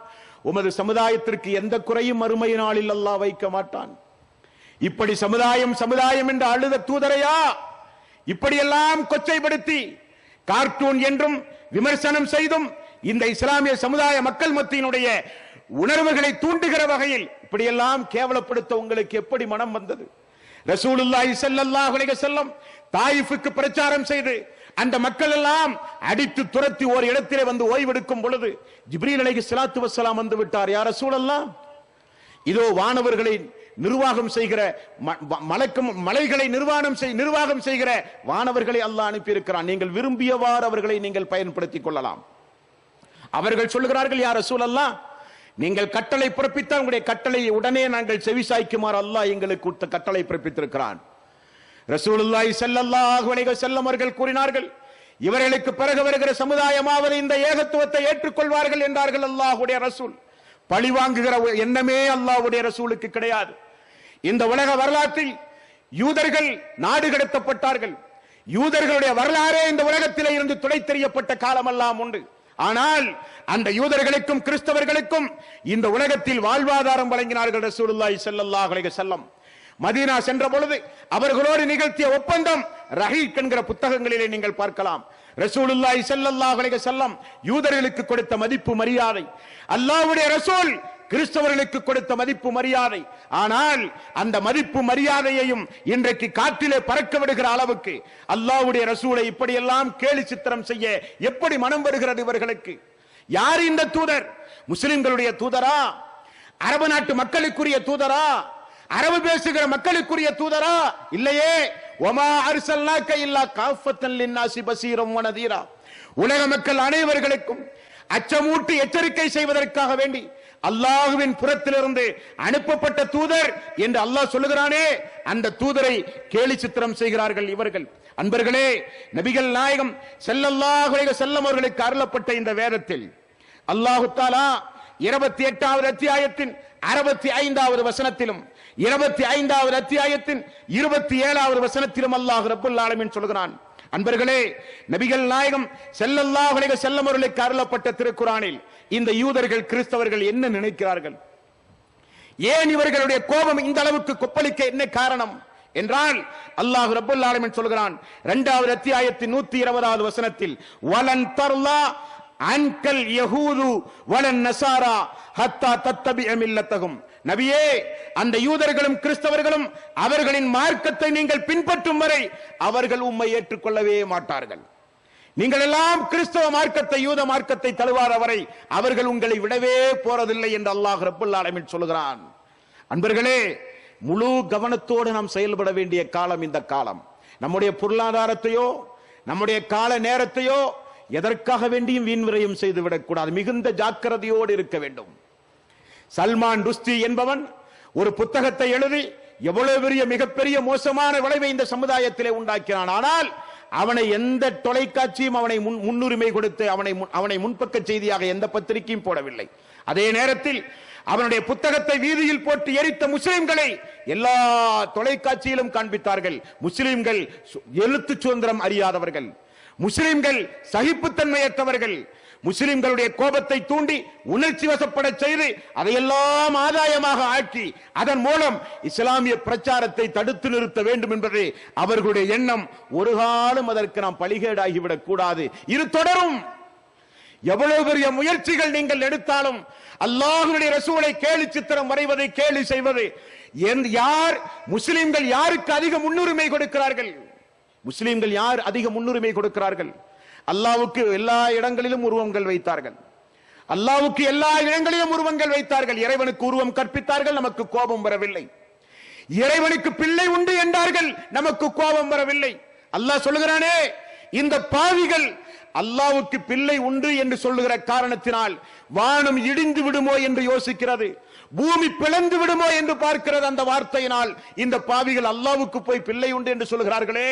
உமது சமுதாயத்திற்கு எந்த குறையும் மறுமை நாளில் அல்லாஹ் வைக்க மாட்டான். இப்படி சமுதாயம் சமுதாயம் என்று அழுத தூதரையா இப்படியெல்லாம் கொச்சைப்படுத்தி கார்ட்டூன் என்றும் விமர்சனம் செய்தும் இந்த இஸ்லாமிய சமுதாய மக்கள் மத்தியினுடைய உணர்வுகளை தூண்டுகிற வகையில் இப்படியெல்லாம் கேவலப்படுத்த உங்களுக்கு எப்படி மனம் வந்தது? ரசூலுல்லாஹி ஸல்லல்லாஹு அலைஹி வஸல்லம் தாயிஃபுக்கு பிரச்சாரம் செய்து அந்த மக்கள் எல்லாம் அடித்து துரத்தி ஒரு இடத்திலே வந்து ஓய்வெடுக்கும் பொழுது ஜிப்ரீல் அலைஹிஸ்ஸலாத்து வஸ்ஸலாம் வந்து விட்டார். யா ரசூலல்லாஹ், இதோ வானவர்களை நிர்வாகம் செய்கிற மலைகளை நிர்வாகம் செய்கிற வானவர்களை அல்லாஹ் அனுப்பி இருக்கிறான். நீங்கள் விரும்பியவாறு அவர்களை நீங்கள் பயன்படுத்திக் கொள்ளலாம். அவர்கள் சொல்லுகிறார்கள், யா ரசூலல்லாஹ், நீங்கள் கட்டளை பிறப்பித்தால் உங்களுடைய கட்டளையை உடனே நாங்கள் செவிசாய்க்குமாறு அல்லாஹ் எங்களுக்கு கட்டளை பிறப்பித்திருக்கிறான். ரசூலுல்லாஹி ஸல்லல்லாஹு அலைஹி வஸல்லம் அவர்கள் கூறினார்கள், இவர்களுக்கு பிறகு வருகிற சமுதாயமாவது இந்த ஏகத்துவத்தை ஏற்றுக்கொள்வார்கள் என்றார்கள் அல்லாஹ்வுடைய ரசூல். பழி வாங்குகிற எண்ணமே அல்லாஹ்வுடைய ரசூலுக்கு கிடையாது. இந்த உலக வரலாற்றில் யூதர்கள் நாடு கடத்தப்பட்டார்கள். யூதர்களுடைய வரலாறே இந்த உலகத்திலே இருந்து துடை தெரியப்பட்ட காலமெல்லாம் உண்டு. ஆனால் அந்த யூதர்களுக்கும் கிறிஸ்தவர்களுக்கும் இந்த உலகத்தில் வாழ்வாதாரம் வழங்கினார்கள் ரசூலுல்லாஹி ஸல்லல்லாஹு அலைஹி வஸல்லம். மதீனா சென்ற பொழுது அவர்களோடு நிகழ்த்திய ஒப்பந்தம் ரஹீக் என்கிற புத்தகங்களிலே நீங்கள் பார்க்கலாம். ரசூலுல்லாஹி ஸல்லல்லாஹு அலைஹி வஸல்லம் யூதர்களுக்கு கொடுத்த மதிப்பு மரியாதை, அல்லாஹ்வுடைய ரசூல் கிறிஸ்தவர்களுக்கு கொடுத்த மதிப்பு மரியாதை. ஆனால் அந்த மதிப்பு மரியாதையையும் இன்றைக்கு காற்றிலே பறக்க விடுகிற அளவுக்கு அல்லாஹ்வுடைய ரசூலை இப்படியெல்லாம் கேலி சித்திரம் செய்ய எப்படி மனம் வருகிறது இவர்களுக்கு? யார் இந்த தூதர்? முஸ்லிம்களுடைய தூதரா? அரபு நாட்டு மக்களுக்குரிய தூதரா? அரபு பேசுகிற மக்களுக்குரிய தூதரா? இல்லையே. வமா அர்சல்னாக இல்லா காஃபத்தன் லின்னாஸி பஸீரம் வ நதீரா. உலக மக்கள் அனைவர்களுக்கும் அச்சமூட்டி எச்சரிக்கை செய்வதற்காக வேண்டி அல்லாஹ்வின் புறத்திலிருந்து அனுப்பப்பட்ட தூதர் என்று அல்லாஹ் சொல்லுகிறானே, அந்த தூதரை கேலி சித்திரம் செய்கிறார்கள் இவர்கள். அன்பர்களே, நபிகள் நாயகம் ஸல்லல்லாஹு அலைஹி வஸல்லம் அவர்களுக்கு அருளப்பட்ட இந்த வேதத்தில் அல்லாஹ் தஆலா 28வது அத்தியாயத்தின் 65வது வசனத்திலும் 25வது அத்தியாயத்தின் 27வது வசனத்திலும் அல்லாஹ் ரப்பல் ஆலமீன் சொல்கிறான். அன்பர்களே, நபிகள் நாயகம் ஸல்லல்லாஹு அலைஹி வஸல்லம் அவர்களுக்கு அருளப்பட்ட திருக்குர்ஆனில் இந்த யூதர்கள் கிறிஸ்தவர்கள் என்ன நினைக்கிறார்கள்? ஏன் இவர்களுடைய கோபம் இந்த அளவுக்கு கொப்பளிக்க என்ன காரணம் என்றால், அல்லாஹ் ரப்பல் ஆலமீன் சொல்கிறான் 2வது அத்தியாயத்தின் 120வது வசனத்தில், வலன் தர்லா அன்கல் யஹூது வலன் நஸாரா ஹத்தா தத்தபிஅ மில்லத்தஹும். நபியே, அந்த யூதர்களும் கிறிஸ்தவர்களும் அவர்களின் மார்க்கத்தை நீங்கள் பின்பற்றும் வரை அவர்கள் உம்மை ஏற்றுக்கொள்ளவே மாட்டார்கள். நீங்கள் எல்லாம் கிறிஸ்தவ மார்க்கத்தை யூத மார்க்கத்தை தழுவாத வரை அவர்கள் உங்களை விடவே போறதில்லை என்று அல்லாஹ் ரப்பல் ஆலமீன் சொல்கிறான். அன்பர்களே, முழு கவனத்தோடு நாம் செயல்பட வேண்டிய காலம் இந்த காலம். நம்முடைய பொருளாதாரத்தையோ நம்முடைய கால நேரத்தையோ எதற்காக வேண்டியும் வீண் விரயம் செய்து விடக்கூடாது. மிகுந்த ஜாக்கிரதையோடு இருக்க வேண்டும். சல்மான் ருஷ்டி என்பவன் ஒரு புத்தகத்தை எழுதி எவ்வளவு பெரிய மிகப்பெரிய மோசமான விளைவை இந்த சமுதாயத்திலே உண்டாக்கினான். ஆனால் அவனை எந்த தொலைக்காட்சியும் அவனை முன்னுரிமை கொடுத்து அவனை முன்பக்க செய்தியாக எந்த பத்திரிகையும் போடவில்லை. அதே நேரத்தில் அவனுடைய புத்தகத்தை வீதியில் போட்டு எரித்த முஸ்லிம்களை எல்லா தொலைக்காட்சியிலும் காண்பித்தார்கள். முஸ்லிம்கள் எழுத்து சுதந்திரம் அறியாதவர்கள், முஸ்லிம்கள் சகிப்புத்தன்மையற்றவர்கள், முஸ்லிம்களுடைய கோபத்தை தூண்டி உணர்ச்சி வசப்பட செய்து அதையெல்லாம் ஆதாயமாக ஆக்கி அதன் மூலம் இஸ்லாமிய பிரச்சாரத்தை தடுத்து நிறுத்த வேண்டும் என்பது அவர்களுடைய எண்ணம். ஒரு காலம் அதற்கு நாம் பலிகேடாகிவிடக் கூடாது. இது தொடரும். எவ்வளவு பெரிய முயற்சிகள் நீங்கள் எடுத்தாலும் அல்லாஹ்வுடைய ரசூலை கேலி சித்திரம் வரைவதை, கேலி செய்வது, யார் முஸ்லிம்கள் யாருக்கு அதிக முன்னுரிமை கொடுக்கிறார்கள்? முஸ்லிம்கள் யார் அதிக முன்னுரிமை கொடுக்கிறார்கள்? அல்லாஹ்வுக்கு எல்லா இடங்களிலும் உருவங்கள் வைத்தார்கள். அல்லாஹ்வுக்கு எல்லா இடங்களிலும் உருவங்கள் வைத்தார்கள். இறைவனுக்கு உருவம் கற்பித்தார்கள், நமக்கு கோபம் வரவில்லை. இறைவனுக்கு பிள்ளை உண்டு என்றார்கள், நமக்கு கோபம் வரவில்லை. அல்லாஹ் சொல்லுகிறானே, இந்த பாவிகள் அல்லாஹ்வுக்கு பிள்ளை உண்டு என்று சொல்லுகிற காரணத்தினால் வானம் இடிந்து விடுமோ என்று யோசிக்கிறது, பூமி பிளந்து விடுமோ என்று பார்க்கிறது. அந்த வார்த்தையினால் இந்த பாவிகள் அல்லாஹ்வுக்கு போய் பிள்ளை உண்டு என்று சொல்கிறார்களே,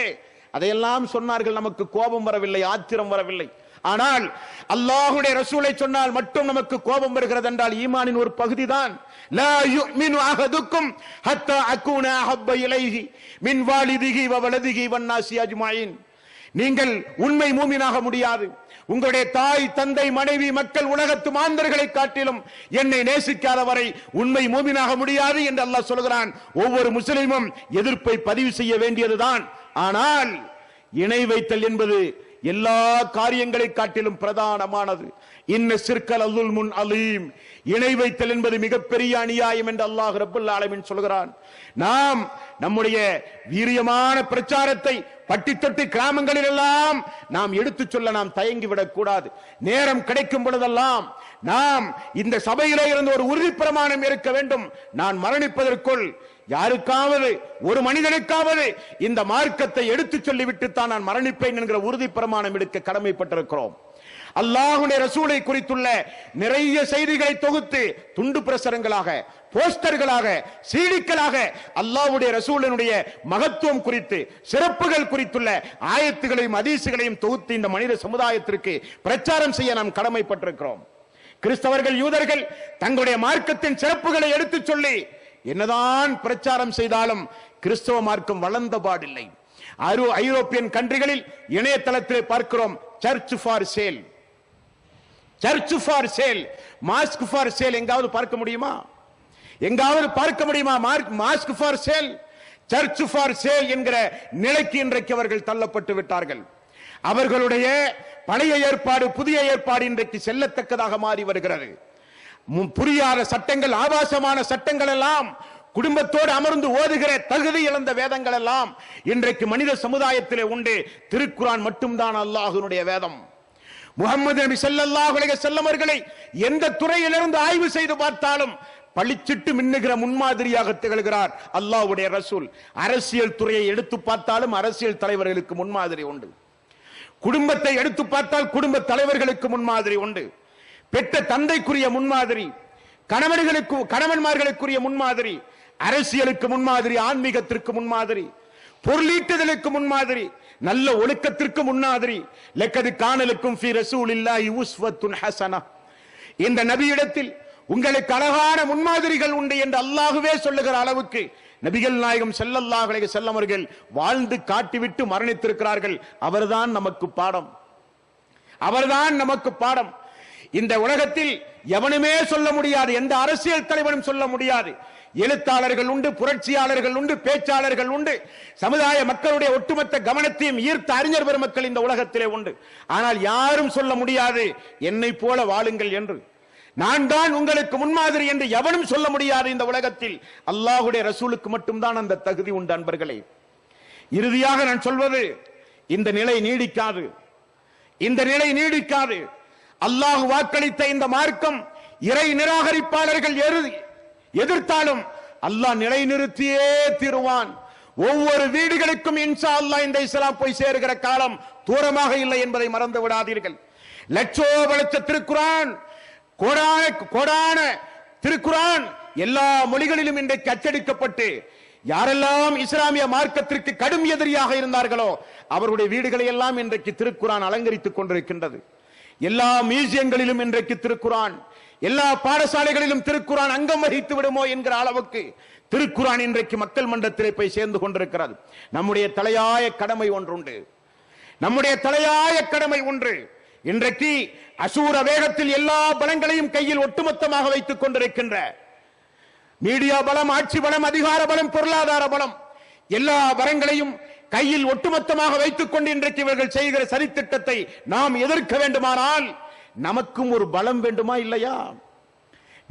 அதையெல்லாம் சொன்னார்கள், நமக்கு கோபம் வரவில்லை, ஆத்திரம் வரவில்லை. ஆனால் அல்லாஹ்வுடைய ரசூலை சொன்னால் மட்டும் நமக்கு கோபம் வருகிறது என்றால் ஈமானின் ஒரு பகுதி தான். லா யுமினு அஹதுக்கும் ஹத்தா அகூன அஹப்ப இலைஹி மின் வாலிதிஹி வ வலதிஹி வன்னாசி அஜ்மாயின். நீங்கள் உண்மை மூமினாக முடியாது. உங்களுடைய தாய், தந்தை, மனைவி, மக்கள், உலகத்து மாந்தர்களை காட்டிலும் என்னை நேசிக்காத வரை உண்மை மூமினாக முடியாது என்று அல்லாஹ் சொல்கிறான். ஒவ்வொரு முஸ்லிமும் எதிர்ப்பை பதிவு செய்ய வேண்டியதுதான். ஆனால் இணை வைத்தல் என்பது எல்லா காரியங்களை காட்டிலும் பிரதானமானது. இன்ன சிற்கல் அல்முன் அலீம். இணை வைத்தல் என்பது மிகப்பெரிய அநியாயம் என்று அல்லாஹ் ரப்பல் ஆலமீன் சொல்கிறான். நாம் நம்முடைய வீரியமான பிரச்சாரத்தை பட்டித்தொட்டி கிராமங்களில் எல்லாம் நாம் எடுத்து சொல்ல நாம் தயங்கி விடக் கூடாது. நேரம் கிடைக்கும் பொழுதெல்லாம் நாம் இந்த சபையிலே இருந்து ஒரு உறுதி பிரமாணம் இருக்க வேண்டும். நான் மரணிப்பதற்குள் யாருக்காவது, ஒரு மனிதனுக்காவது இந்த மார்க்கத்தை எடுத்து சொல்லிவிட்டு தான் நான் மரணிப்பேன் என்கிற உறுதி பிரமாணம் எடுக்க கடமைப்பட்டிருக்கிறோம். அல்லாஹ்வுடைய ரசூலை குறித்துள்ள நிறைய செய்திகளை தொகுத்து துண்டு பிரசுரங்களாக, போஸ்டர்களாக, சீடிக்களாக அல்லாஹ்வுடைய ரசூலினுடைய மகத்துவம் குறித்து, சிறப்புகள் குறித்துள்ள ஆயத்துகளையும் ஹதீஸுகளையும் தொகுத்து இந்த மனித சமுதாயத்திற்கு பிரச்சாரம் செய்ய நாம் கடமைப்பட்டிருக்கிறோம். கிறிஸ்தவர்கள், யூதர்கள் தங்களுடைய மார்க்கத்தின் சிறப்புகளை எடுத்து சொல்லி என்னதான் பிரச்சாரம் செய்தாலும் கிறிஸ்தவ மார்க்கம் வளர்ந்த பாடில்லை. ஐரோப்பியன் கண்ட்ரிகளில் இணையதளத்தில் பார்க்கிறோம், church for sale, church for sale, mosque for sale. எங்காவது பார்க்க முடியுமா? எங்காவது பார்க்க முடியுமா? Mosque for sale, church for sale என்கிற நிலைக்கு இன்றைக்கு அவர்கள் தள்ளப்பட்டு விட்டார்கள். அவர்களுடைய பழைய ஏற்பாடு, புதிய ஏற்பாடு இன்றைக்கு செல்லத்தக்கதாக மாறி வருகிறது. புரியாத சட்டங்கள், ஆபாசமான சட்டங்கள் எல்லாம், குடும்பத்தோடு அமர்ந்து ஓதுகிற தகுதி இழந்த வேதங்கள் எல்லாம் இன்றைக்கு மனித சமுதாயத்திலே உண்டு. திருக்குரான் மட்டும்தான் அல்லாஹ்வுடைய வேதம். முஹம்மது நபி ஸல்லல்லாஹு அலைஹி வஸல்லம் அவர்களை எந்த துறையிலிருந்து ஆய்வு செய்து பார்த்தாலும் பளிச்சிட்டு மின்னுகிற முன்மாதிரியாக திகழ்கிறார் அல்லாஹ்வுடைய ரசூல். அரசியல் துறையை எடுத்து பார்த்தாலும் அரசியல் தலைவர்களுக்கு முன்மாதிரி உண்டு. குடும்பத்தை எடுத்து பார்த்தால் குடும்ப தலைவர்களுக்கு முன்மாதிரி உண்டு. பெற்ற தந்தைக்குரிய முன்மாதிரி, கணவன்மார்களுக்குரிய முன்மாதிரி, அரசியலுக்கு முன்மாதிரி, ஆன்மீகத்திற்கு முன்மாதிரி, பொருளீட்டுதலுக்கு முன்மாதிரி, நல்ல ஒழுக்கத்திற்கு முன்மாதிரி. லக்கது கானலுக்கும் ஃபீ ரசூலில்லாஹி உஸ்வத்துன் ஹஸனா. இந்த நபியிடத்தில் உங்களுக்கு அழகான முன்மாதிரிகள் உண்டு என்று அல்லாஹ்வே சொல்லுகிற அளவுக்கு நபிகள் நாயகம் ஸல்லல்லாஹு அலைஹி வஸல்லம் அவர்கள் வாழ்ந்து காட்டிவிட்டு மரணித்திருக்கிறார்கள். அவர்தான் நமக்கு பாடம், அவர்தான் நமக்கு பாடம். இந்த உலகத்தில் எவனுமே சொல்ல முடியாது, எந்த அரசியல் தலைவனும் சொல்ல முடியாது. எழுத்தாளர்கள் உண்டு, புரட்சியாளர்கள் உண்டு, பேச்சாளர்கள் உண்டு, சமுதாய மக்களுடைய ஒட்டுமொத்த கவனத்தையும் ஈர்த்த அறிஞர் பெருமக்கள் இந்த உலகத்திலே உண்டு. ஆனால் யாரும் சொல்ல முடியாது என்னை போல வாழுங்கள் என்று, நான் தான் உங்களுக்கு முன்மாதிரி என்று எவனும் சொல்ல முடியாது இந்த உலகத்தில். அல்லாஹ்வுடைய ரசூலுக்கு மட்டும்தான் அந்த தகுதி உண்டு. அன்பர்களே, இறுதியாக நான் சொல்வது, இந்த நிலை நீடிக்காது. இந்த நிலை நீடிக்காது. அல்லாஹ் வாக்களித்த இந்த மார்க்கம் இறை நிராகரிப்பாளர்கள் எதிர்த்தாலும் அல்லாஹ் நிலைநிறுத்தியே தீருவான். ஒவ்வொரு வீடுகளுக்கும் இன்ஷா அல்லாஹ் இந்த இஸ்லாம் போய் சேருகிற காலம் தூரமாக இல்லை என்பதை மறந்து விடாதீர்கள். லட்சோபலட்ச திருக்குரான், கோடான திருக்குரான் எல்லா மொழிகளிலும் இன்றைக்கு அச்சடிக்கப்பட்டு யாரெல்லாம் இஸ்லாமிய மார்க்கத்திற்கு கடும் எதிரியாக இருந்தார்களோ அவருடைய வீடுகளை எல்லாம் இன்றைக்கு திருக்குரான் அலங்கரித்துக் கொண்டிருக்கின்றது. எல்லா மியூசியங்களிலும் இன்றைக்கு திருக்குரான், எல்லா பாடசாலைகளிலும் திருக்குரான் அங்கம் வகித்து விடுமோ என்கிற அளவுக்கு திருக்குரான் இன்றைக்கு மக்கள் மன்றத்திலே போய் சேர்ந்து கொண்டிருக்கிறது. நம்முடைய தலையாய கடமை ஒன்றுண்டு, நம்முடைய தலையாய கடமை ஒன்று. இன்றைக்கு அசூர வேகத்தில் எல்லா பலங்களையும் கையில் ஒட்டுமொத்தமாக வைத்துக் கொண்டிருக்கின்ற மீடியா பலம், ஆட்சி பலம், அதிகார பலம், பொருளாதார பலம், எல்லா வரங்களையும் கையில் ஒட்டுமொத்தமாக வைத்துக் கொண்டு இன்றைக்கு இவர்கள் செய்கிற சரித்திட்டத்தை நாம் எதிர்க்க வேண்டுமானால் நமக்கும் ஒரு பலம் வேண்டுமா இல்லையா?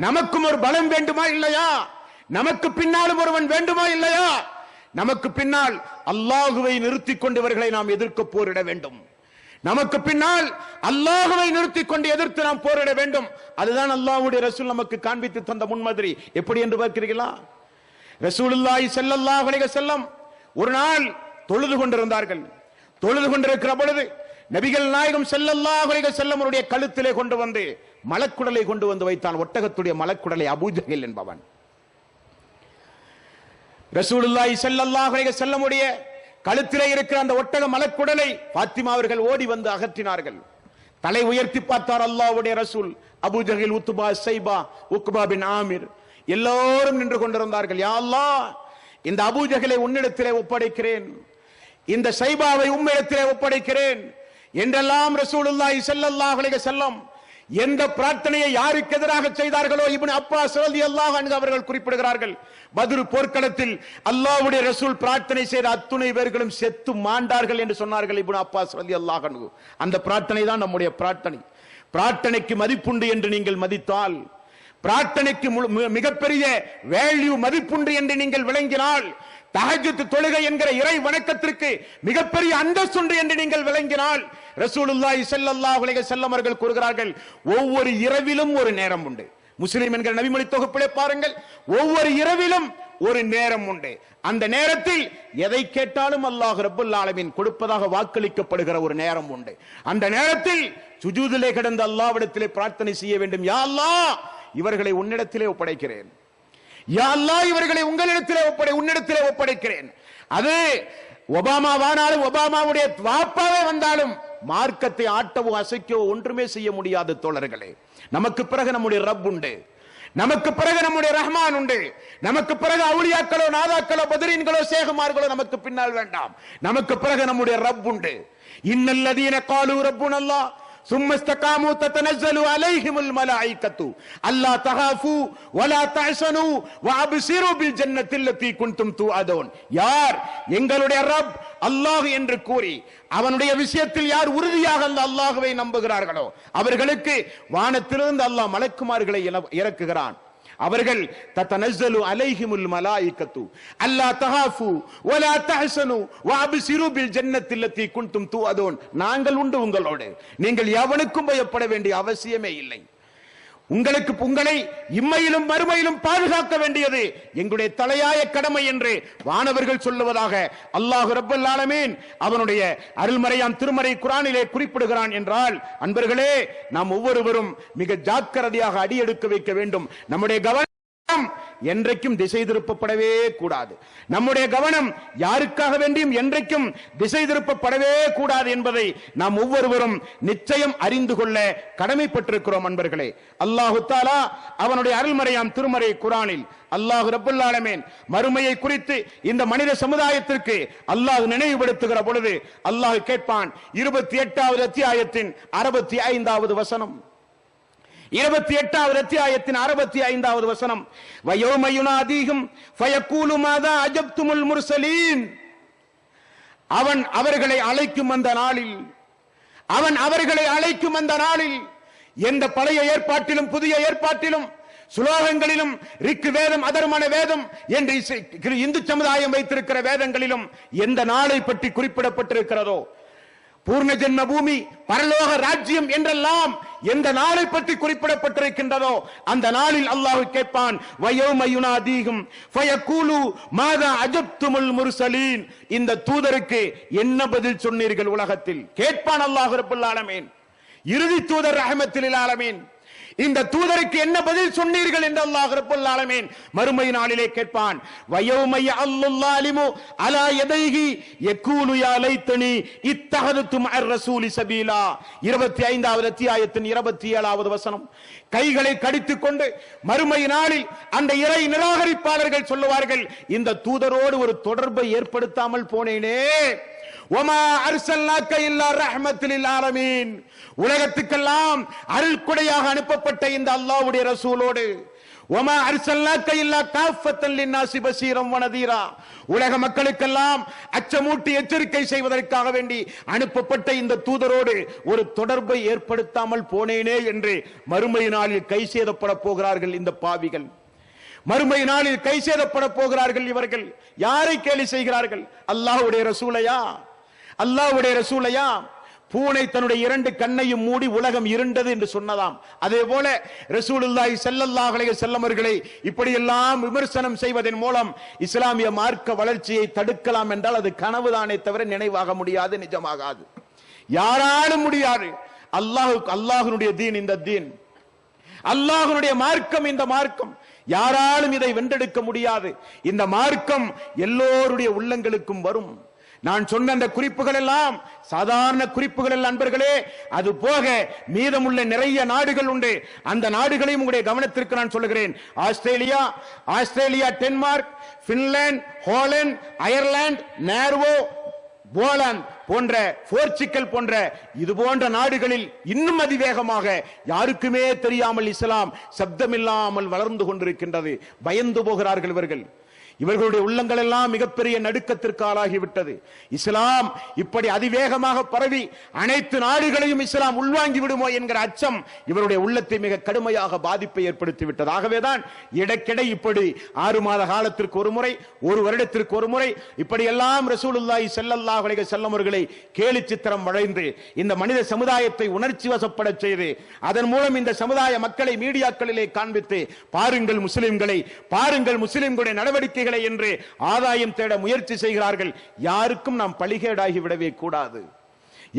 நமக்கும் ஒரு பலம் வேண்டுமா இல்லையா? நமக்கு பின்னாலும் ஒருவன் வேண்டுமா இல்லையா? நமக்கு பின்னால் அல்லாஹுவை நிறுத்திக் கொண்டு இவர்களை நாம் எதிர்க்க போரிட வேண்டும். நமக்கு பின்னால் அல்லாஹுவை நிறுத்திக் கொண்டு எதிர்த்து நாம் போரிட வேண்டும். அதுதான் அல்லாஹ்வுடைய ரசூல் நமக்கு காண்பித்து தந்த முன்மாதிரி. எப்படி என்று பார்க்கிறீர்களா? ரசூலுல்லாஹி ஸல்லல்லாஹு அலைஹி வஸல்லம் ஒரு நாள் தொழுது கொண்டிருந்தார்கள். தொழுது கொண்டிருக்கிற பொழுது நபிகள் நாயகம் ஸல்லல்லாஹு அலைஹி வஸல்லம் அவருடைய கழுத்திலே கொண்டு வந்து மலக்குடலை கொண்டு வந்து வைத்தான். ஒட்டகத்துடைய மலக்குடலை அபூஜஹல் என்பவன். ரசூலுல்லாஹி ஸல்லல்லாஹு அலைஹி வஸல்லம் உடைய கழுத்திலே இருக்கிற அந்த ஒட்டக மலக்குடலை பாத்திமா அவர்கள் ஓடி வந்து அகற்றினார்கள். தலை உயர்த்தி பார்த்தார் அல்லாஹ்வுடைய ரசூல். அபூஜஹல், உத்பா, ஷைபா, உக்பா பின் ஆமிர் எல்லோரும் நின்று கொண்டிருந்தார்கள். யா அல்லாஹ், இந்த அபூஜஹலை உன்னிடத்திலே ஒப்படைக்கிறேன், இந்த ஷைபாவை உம்மிடத்திலே ஒப்படைக்கிறேன் என்றெல்லாம் ரசூலுல்லாஹி ஸல்லல்லாஹு அலைஹி வஸல்லம் எந்த பிரார்த்தனையை யாருக்கு எதிராக செய்தார்களோ இப்னு அப்பாஸ் ரலியல்லாஹு அன்ஹு அவர்கள் குறிப்பிடுகிறார்கள். பத்ர் போர்க்களத்தில் அல்லாஹ்வுடைய ரசூல் பிரார்த்தனை செய்த அத்துணை பேர்களும் செத்து மாண்டார்கள் என்று சொன்னார்கள் இப்னு அப்பாஸ் ரலியல்லாஹு அன்ஹு. அந்த பிரார்த்தனை தான் நம்முடைய பிரார்த்தனை. பிரார்த்தனைக்கு மதிப்புண்டு என்று நீங்கள் மதித்தால், பிரார்த்தனைக்கு மிகப்பெரிய வேல்யூ மதிப்புண்டு என்று நீங்கள் விளங்கினால், தஹஜ்ஜுத் தொழுகை என்கிற இறை வணக்கத்திற்கு மிகப்பெரிய அந்தஸ்து என்று நீங்கள் விளங்கினால், ரசூலுல்லாஹி ஸல்லல்லாஹு அலைஹி வஸல்லம் அவர்கள் கூறுகிறார்கள், ஒவ்வொரு இரவிலும் ஒரு நேரம் உண்டு. முஸ்லிம் என்கிற நபிமொழி தொகுப்பிலே பாருங்கள், ஒவ்வொரு இரவிலும் ஒரு நேரம் உண்டு. அந்த நேரத்தில் எதை கேட்டாலும் அல்லாஹ் ரப்பல் ஆலமீன் கொடுப்பதாக வாக்களிக்கப்படுகிற ஒரு நேரம் உண்டு. அந்த நேரத்தில் சுஜூதிலே கிடந்த அல்லாஹ்விடத்திலே பிரார்த்தனை செய்ய வேண்டும். யா அல்லாஹ், இவர்களை உன்னிடத்திலே ஒப்படைக்கிறேன். யா அல்லாஹ், இவர்களை உன்னிடத்திலே ஒப்படைக்கிறேன். அது ஒபாமா வானாலும் ஒபாமாவுடைய வாப்பாவே வந்தாலும் மார்க்கத்தை ஆட்டவோ அசைக்கவோ ஒன்றுமே செய்ய முடியாத தோழர்களே. நமக்கு பிறகு நம்முடைய ரப் உண்டு, நமக்கு பிறகு நம்முடைய ரஹ்மான் உண்டு, நமக்கு பிறகு அவுலியாக்களோ நாதாக்களோ பத்ரீன்களோ சேகுமார்களோ நமக்கு பின்னால் வேண்டாம். நமக்கு பிறகு நம்முடைய ரப் உண்டு. இன்னல்லதீன காலு ரப்புனல்லாஹ் ثم استقاموا تتنزل عليهم الملائكة ألا تخافوا ولا تحزنوا وأبشروا بالجنة التي كنتم توعدون. யார் எங்களுடைய ரப் அல்லாஹ் என்று கூறி அவனுடைய விஷயத்தில் யார் உறுதியாக அந்த அல்லாஹ்வை நம்புகிறார்களோ அவர்களுக்கு வானத்திலிருந்து அல்லாஹ் மலக்குமார்களை இறக்குகிறான். அவர்கள் தத்தனஸ்ஸலு அலைஹிமுல் மலாயிகத்து அல்லா தஹாஃபு வலா தஹ்சனு வஅப்சிரு பில் ஜன்னத்தி அல்லதி குன்தும் துஅதூன். நாங்கள் உண்டு உங்களோடு, நீங்கள் எவனுக்கும் பயப்பட வேண்டிய அவசியமே இல்லை. உங்களுக்கு உங்களை இம்மையிலும் மறுமையிலும் பாதுகாக்க வேண்டியது எங்களுடைய தலையாய கடமை என்று வானவர்கள் சொல்லுவதாக அல்லாஹ் ரப்பல் ஆலமீன் அவனுடைய அருள்மறையாம் திருமறை குர்ஆனிலே குறிப்பிடுகிறான் என்றால், அன்பர்களே, நாம் ஒவ்வொருவரும் மிக ஜாக்கிரதையாக அடியெடுக்க வைக்க வேண்டும். நம்முடைய கவனம் என்றைக்கும் திசை திருப்பப்படவே கூடாது. நம்முடைய கவனம் யாருக்காக வேண்டியும் என்றைக்கும் திசை திருப்பப்படவே கூடாது என்பதை நாம் ஒவ்வொருவரும் நிச்சயம் அறிந்து கொள்ள கடமைப்பட்டிருக்கிறோம். அன்பர்களே, அல்லாஹு தஆலா அவனுடைய அருள்மறையாம் திருமறை குர்ஆனில் அல்லாஹ் ரப்பல் ஆலமீன் மறுமையை குறித்து இந்த மனித சமுதாயத்திற்கு அல்லாஹ் நினைவுபடுத்துகிற பொழுது அல்லாஹ் கேட்பான். 28வது அத்தியாயத்தின் 65வது வசனம், 28வது அத்தியாயத்தின் 65வது வசனம், வயௌம யுனாதீஹும் ஃபயகூலு மாதா அஜப்துமுல் முர்சலீன். அவன் அவர்களை அழைக்கும் அந்த நாளில், எந்த பழைய ஏற்பாட்டிலும் புதிய ஏற்பாட்டிலும் சுலோகங்களிலும் ரிக் வேதம், அதர்மன வேதம் என்று இந்து சமுதாயம் வைத்திருக்கிற வேதங்களிலும் எந்த நாளை பற்றி குறிப்பிடப்பட்டிருக்கிறதோ, பூர்ண ஜென்ம பூமி, பரலோக ராஜ்யம் என்றெல்லாம் எந்த நாளை பற்றி குறிப்பிடப்பட்டிருக்கின்றதோ அந்த நாளில் அல்லாஹ் கேட்பான், வயௌம யுனாதீஹும் ஃபயகூலு மாதா அஜப்துமுல் முர்சலீன். இந்த தூதருக்கு என்ன பதில் சொன்னீர்கள் உலகத்தில்? கேட்பான் அல்லாஹ் ரப்பல் ஆலமீன். இறுதி தூதர் ரஹ்மத்துல் லில் ஆலமீன். இந்த தூதருக்கு என்ன பதில் சொன்னீர்கள் என்று அல்லாஹ் ரப்பல் ஆலமீன் மறுமை நாளிலே கேட்பான். வயௌம யஅல்லுல் ஸாலிமு அலா யதைஹி யகூலு யா லைத்தனி இத்தஹதுது மஅர் ரசூலி சபீலா. 25வது அத்தியாயத்தின் 27வது வசனம். கைகளை கடித்துக் கொண்டு மறுமை நாளில் அந்த இறை நிராகரிப்பாளர்கள் சொல்லுவார்கள், இந்த தூதரோடு ஒரு தொடர்பை ஏற்படுத்தாமல் போனேனே. வமா அர்சல்னாக இல்லா ரஹ்மத்துல் லில் ஆலமீன். உலகத்துக்கெல்லாம் அருள்கொடையாக அனுப்பப்பட்ட இந்த அல்லாஹ்வுடைய ரசூலோடு, வமா அர்சல்னாக இல்லா காஃபத்தல் லின்னாஸி பஸீரம் வ நதீரா, உலக மக்களுக்கெல்லாம் அச்சமூட்டி எச்சரிக்கை செய்வதற்காக வேண்டி அனுப்பப்பட்ட இந்த தூதரோடு ஒரு தொடர்பை ஏற்படுத்தாமல் போனேனே என்று மறுமை நாளில் கை சேதப்பட போகிறார்கள் இந்த பாவிகள். மறுமை நாளில் கை சேதப்பட போகிறார்கள் இவர்கள். யாரை கேலி செய்கிறார்கள்? அல்லாஹ்வுடைய ரசூலையா? அல்லாஹ்வுடைய ரசூலையா? பூனை தன்னுடைய 2 கண்ணையும் மூடி உலகம் இருண்டது என்று சொன்னதாம். அதே போல ரசூலுல்லாஹி ஸல்லல்லாஹு அலைஹி வஸல்லம் அவர்களை இப்படியெல்லாம் விமர்சனம் செய்வதன் மூலம் இஸ்லாமிய மார்க்க வளர்ச்சியை தடுக்கலாம் என்றால் அது கனவுதானே தவிர நினைவாக முடியாது, நிஜமாகாது. யாராலும் முடியாது. அல்லாஹ்வுடைய தீன் இந்த தீன், அல்லாஹ்வுடைய மார்க்கம் இந்த மார்க்கம். யாராலும் இதை வென்றெடுக்க முடியாது. இந்த மார்க்கம் எல்லோருடைய உள்ளங்களுக்கும் வரும். நான் சொன்ன அந்த குறிப்புகள் எல்லாம் சாதாரண குறிப்புகள் அல்ல நண்பர்களே. அது போக மீதமுள்ள நிறைய நாடுகள் உண்டு. அந்த நாடுகளையும் உங்களுடைய கவனத்திற்கு நான் சொல்லுகிறேன். Australia, Denmark, Finland, Holland, Ireland, Norway, Poland போன்ற, போர்ச்சுகல் போன்ற இது போன்ற நாடுகளில் இன்னும் அதிவேகமாக யாருக்குமே தெரியாமல் இஸ்லாம் சப்தமில்லாமல் வளர்ந்து கொண்டிருக்கின்றது. பயந்து போகிறார்கள் இவர்கள். இவர்களுடைய உள்ளங்கள் எல்லாம் மிகப்பெரிய நடுக்கத்திற்கு ஆளாகிவிட்டது. இஸ்லாம் இப்படி அதிவேகமாக பரவி அனைத்து நாடுகளையும் இஸ்லாம் உள்வாங்கி விடுமோ என்கிற அச்சம் இவருடைய உள்ளத்தை மிக கடுமையாக பாதிப்பை ஏற்படுத்தி விட்டது. ஆகவேதான் இடைக்கிடை இப்படி 6 மாத காலத்திற்கு ஒரு முறை, 1 வருடத்திற்கு ஒரு முறை இப்படி எல்லாம் ரசூலுல்லாஹி ஸல்லல்லாஹு அலைஹி வஸல்லம் அவர்களை கேலி சித்திரம் வளைந்து இந்த மனித சமுதாயத்தை உணர்ச்சி வசப்பட செய்து அதன் மூலம் இந்த சமுதாய மக்களை மீடியாக்களிலே காண்பித்து பாருங்கள் முஸ்லிம்களை, பாருங்கள் முஸ்லிம்களுடைய நடவடிக்கைகளை என்று ஆதாயம் தேட முயற்சி செய்கிறார்கள். யாருக்கும் நாம் பழிகேடாகி விடவே கூடாது.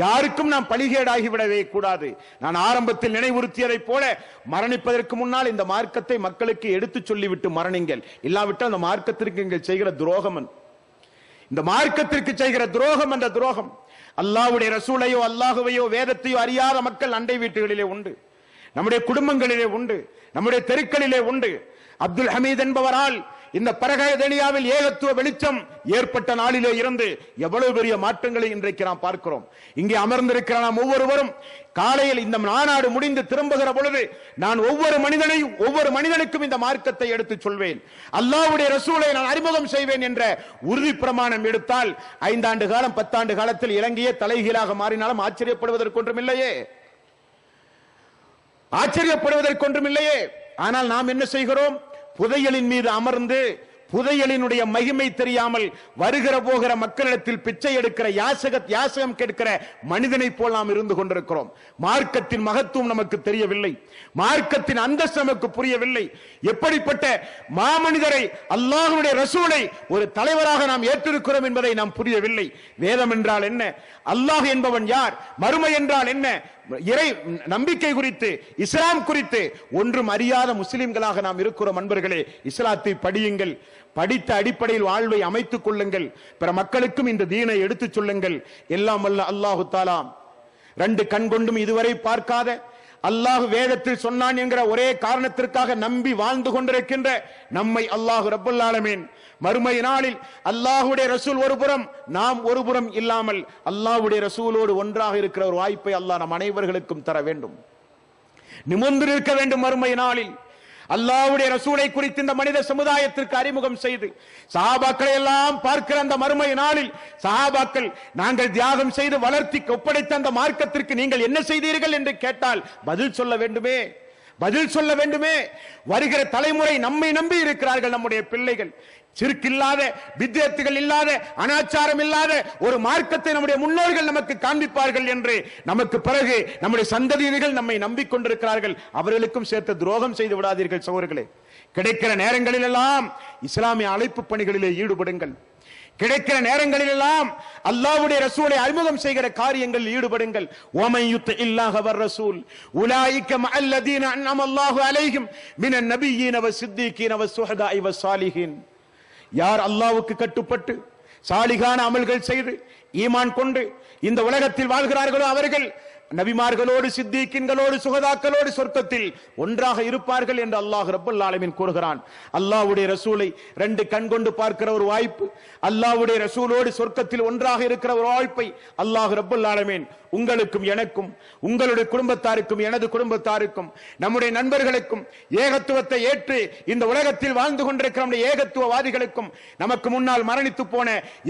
யாருக்கும் நாம் பழிகேடாகி விடவே கூடாது. நான் ஆரம்பத்தில் நினைவுறுத்தியதை போல மரணிப்பதற்கு முன்னால் இந்த மார்க்கத்தை மக்களுக்கு எடுத்து சொல்லிவிட்டு மரணிங்கள். இல்லாவிட்டால் அந்த மார்க்கத்திற்கு நீங்கள் செய்கிற துரோகம், இந்த மார்க்கத்திற்கு செய்கிற துரோகம் என்ற துரோகம் அல்லாஹ்வுடைய ரசூலையோ அல்லாஹுவையோ வேதத்தையோ அறியாத மக்கள் அண்டை வீட்டுகளிலே உண்டு, நம்முடைய குடும்பங்களிலே உண்டு, நம்முடைய தெருக்களிலே உண்டு. அப்துல் ஹமீத் என்பவரால் இந்த பரகாயதனியாவில் ஏகத்துவ வெளிச்சம் ஏற்பட்ட நாளிலே இருந்து எவ்வளவு பெரிய மாற்றங்களை இன்றைக்கு நாம் பார்க்கிறோம். இங்கே அமர்ந்திருக்கிற நாம் ஒவ்வொருவரும் காலையில் இந்த மாநாடு முடிந்து திரும்புகிற பொழுது நான் ஒவ்வொரு மனிதனுக்கும் இந்த மார்க்கத்தை எடுத்து சொல்வேன், அல்லாஹ்வுடைய ரசூலை நான் அறிமுகம் செய்வேன் என்ற உறுதி பிரமாணம் எடுத்தால் 5 ஆண்டு காலம் 10 ஆண்டு காலத்தில் இலங்கையே தலைகீழாக மாறினாலும் ஆச்சரியப்படுவதற்கொன்றுமில்லையே, ஆச்சரியப்படுவதற்கொன்றுமில்லையே. ஆனால் நாம் என்ன செய்கிறோம்? புதையலின் மீது அமர்ந்து புதையலினுடைய மகிமை தெரியாமல் வருகிற போகிற மக்களிடத்தில் பிச்சை எடுக்கிற யாசகம் கேட்கிற மனிதனை போல் நாம் இருந்து கொண்டிருக்கிறோம். மார்க்கத்தின் மகத்துவம் நமக்கு தெரியவில்லை, மார்க்கத்தின் அந்தஸ்து நமக்கு புரியவில்லை. எப்படிப்பட்ட மாமனிதரை, அல்லாஹ்வுடைய ரசூலை ஒரு தலைவராக நாம் ஏற்றிருக்கிறோம் என்பதை நாம் புரியவில்லை. வேதம் என்றால் என்ன, அல்லாஹ் என்பவன் யார், மறுமை என்றால் என்ன, இறை நம்பிக்கை குறித்து, இஸ்லாம் குறித்து ஒன்றும் அறியாத முஸ்லிம்களாக நாம் இருக்கிறோம். அன்பர்களே, இஸ்லாத்தை படியுங்கள், படித்த அடிப்படையில் வாழ்வை அமைத்துக் கொள்ளுங்கள், பிற மக்களுக்கும் இந்த தீனை எடுத்துச் சொல்லுங்கள். எல்லாம் வல்ல அல்லாஹு தஆலா 2 கண் கொண்டும் இதுவரை பார்க்காத, அல்லாஹ் வேதத்தில் சொன்னான் என்கிற ஒரே காரணத்திற்காக நம்பி வாழ்ந்து கொண்டிருக்கின்ற நம்மை அல்லாஹ் ரப்பல் ஆலமீன் மறுமை நாளில் அல்லாஹ்வுடைய ரசூல் ஒருபுறம் நாம் ஒருபுறம் இல்லாமல் அல்லாஹ்வுடைய ரசூலோடு ஒன்றாக இருக்கிற ஒரு வாய்ப்பை அல்லாஹ் நம் அனைவர்களுக்கும் தர வேண்டும், நிமிர்ந்து நிற்க வேண்டும். மறுமை நாளில் அல்லாஹ்வுடைய ரசூலை குறித்து இந்த மனித சமுதாயத்திற்கு அறிமுகம் செய்து சஹாபாக்களை எல்லாம் பார்க்கிற அந்த மறுமை நாளில் சஹாபாக்கள் நாங்கள் தியாகம் செய்து வளர்த்தி ஒப்படைத்த அந்த மார்க்கத்திற்கு நீங்கள் என்ன செய்தீர்கள் என்று கேட்டால் பதில் சொல்ல வேண்டுமே, பதில் சொல்ல வேண்டுமே. வருகிற தலைமுறை நம்மை நம்பி இருக்கிறார்கள். நம்முடைய பிள்ளைகள் சிறுக்கில்லாத, வித்தியத்துகள் இல்லாத, அனாச்சாரம் இல்லாத ஒரு மார்க்கத்தை நம்முடைய முன்னோர்கள் நமக்கு காண்பிப்பார்கள் என்று நமக்கு பிறகு நம்முடைய சந்ததியினர்கள் நம்மை நம்பிக்கொண்டிருக்கிறார்கள். அவர்களுக்கும் சேர்த்து துரோகம் செய்து விடாதீர்கள் சகோதரர்களே. கிடைக்கிற நேரங்களில் எல்லாம் இஸ்லாமிய அழைப்பு பணிகளிலே ஈடுபடுங்கள். கிடைக்கிற நேரங்களில் எல்லாம் அல்லாஹ்வுடைய ரசூலை அறிமுகம் செய்கிற காரியங்களில் ஈடுபடுங்கள். வமன் யுத்தில்லாஹ வர் ரசூல் உலாயிக மஅல்லதீன அன்அமல்லாஹு அலைஹிம் மினன் நபிய்யீன வஸ்ஸித்தீகீன வஸ்ஸுஹதாஇ வஸ்ஸாலிஹீன். யார் அல்லாஹ்வுக்கு கட்டுப்பட்டு சாலிகான அமல்கள் செய்து ஈமான் கொண்டு இந்த உலகத்தில் வாழ்கிறார்களோ அவர்கள் நபிமார்களோடு, சித்திகீன்களோடு, சுகதாக்களோடு சொர்க்கத்தில் ஒன்றாக இருப்பார்கள் என்று அல்லாஹ் ரப்பல் ஆலமீன் கூறுகிறான். அல்லாஹ்வுடைய ரசூலை 2 கண் கொண்டு பார்க்கிற ஒரு வாய்ப்பு, அல்லாஹ்வுடைய ரசூலோடு சொர்க்கத்தில் ஒன்றாக இருக்கிற ஒரு வாய்ப்பை அல்லாஹ் ரப்பல் ஆலமீன் உங்களுக்கும் எனக்கும், உங்களுடைய குடும்பத்தாருக்கும் எனது குடும்பத்தாருக்கும், நம்முடைய நண்பர்களுக்கும், ஏகத்துவத்தை ஏற்று இந்த உலகத்தில் வாழ்ந்து கொண்டிருக்கிற நம்முடைய ஏகத்துவவாதிகளுக்கும், நமக்கு முன்னால் மரணித்து போன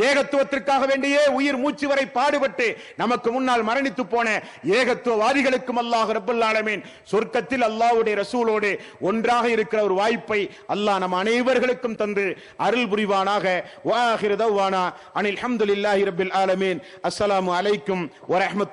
ஏகத்துவத்திற்காக வேண்டியே உயிர் மூச்சு வரை பாடுபட்டு நமக்கு முன்னால் மரணித்து போன ஏகத்துவவாதிகளுக்கும் அல்லாஹ் ரப்பல் ஆலமீன் சொர்க்கத்தில் அல்லாஹ்வுடைய ரசூலோடு ஒன்றாக இருக்கிற ஒரு வாய்ப்பை அல்லாஹ் நம் அனைவர்களுக்கும் தந்து அருள் புரிவானாக. வஆகிரு தஅவானா அனில் ஹம்துலில்லாஹி ரப்பில் ஆலமீன். அஸ்ஸலாமு அலைக்கும் வரஹ்மத்துல்லாஹி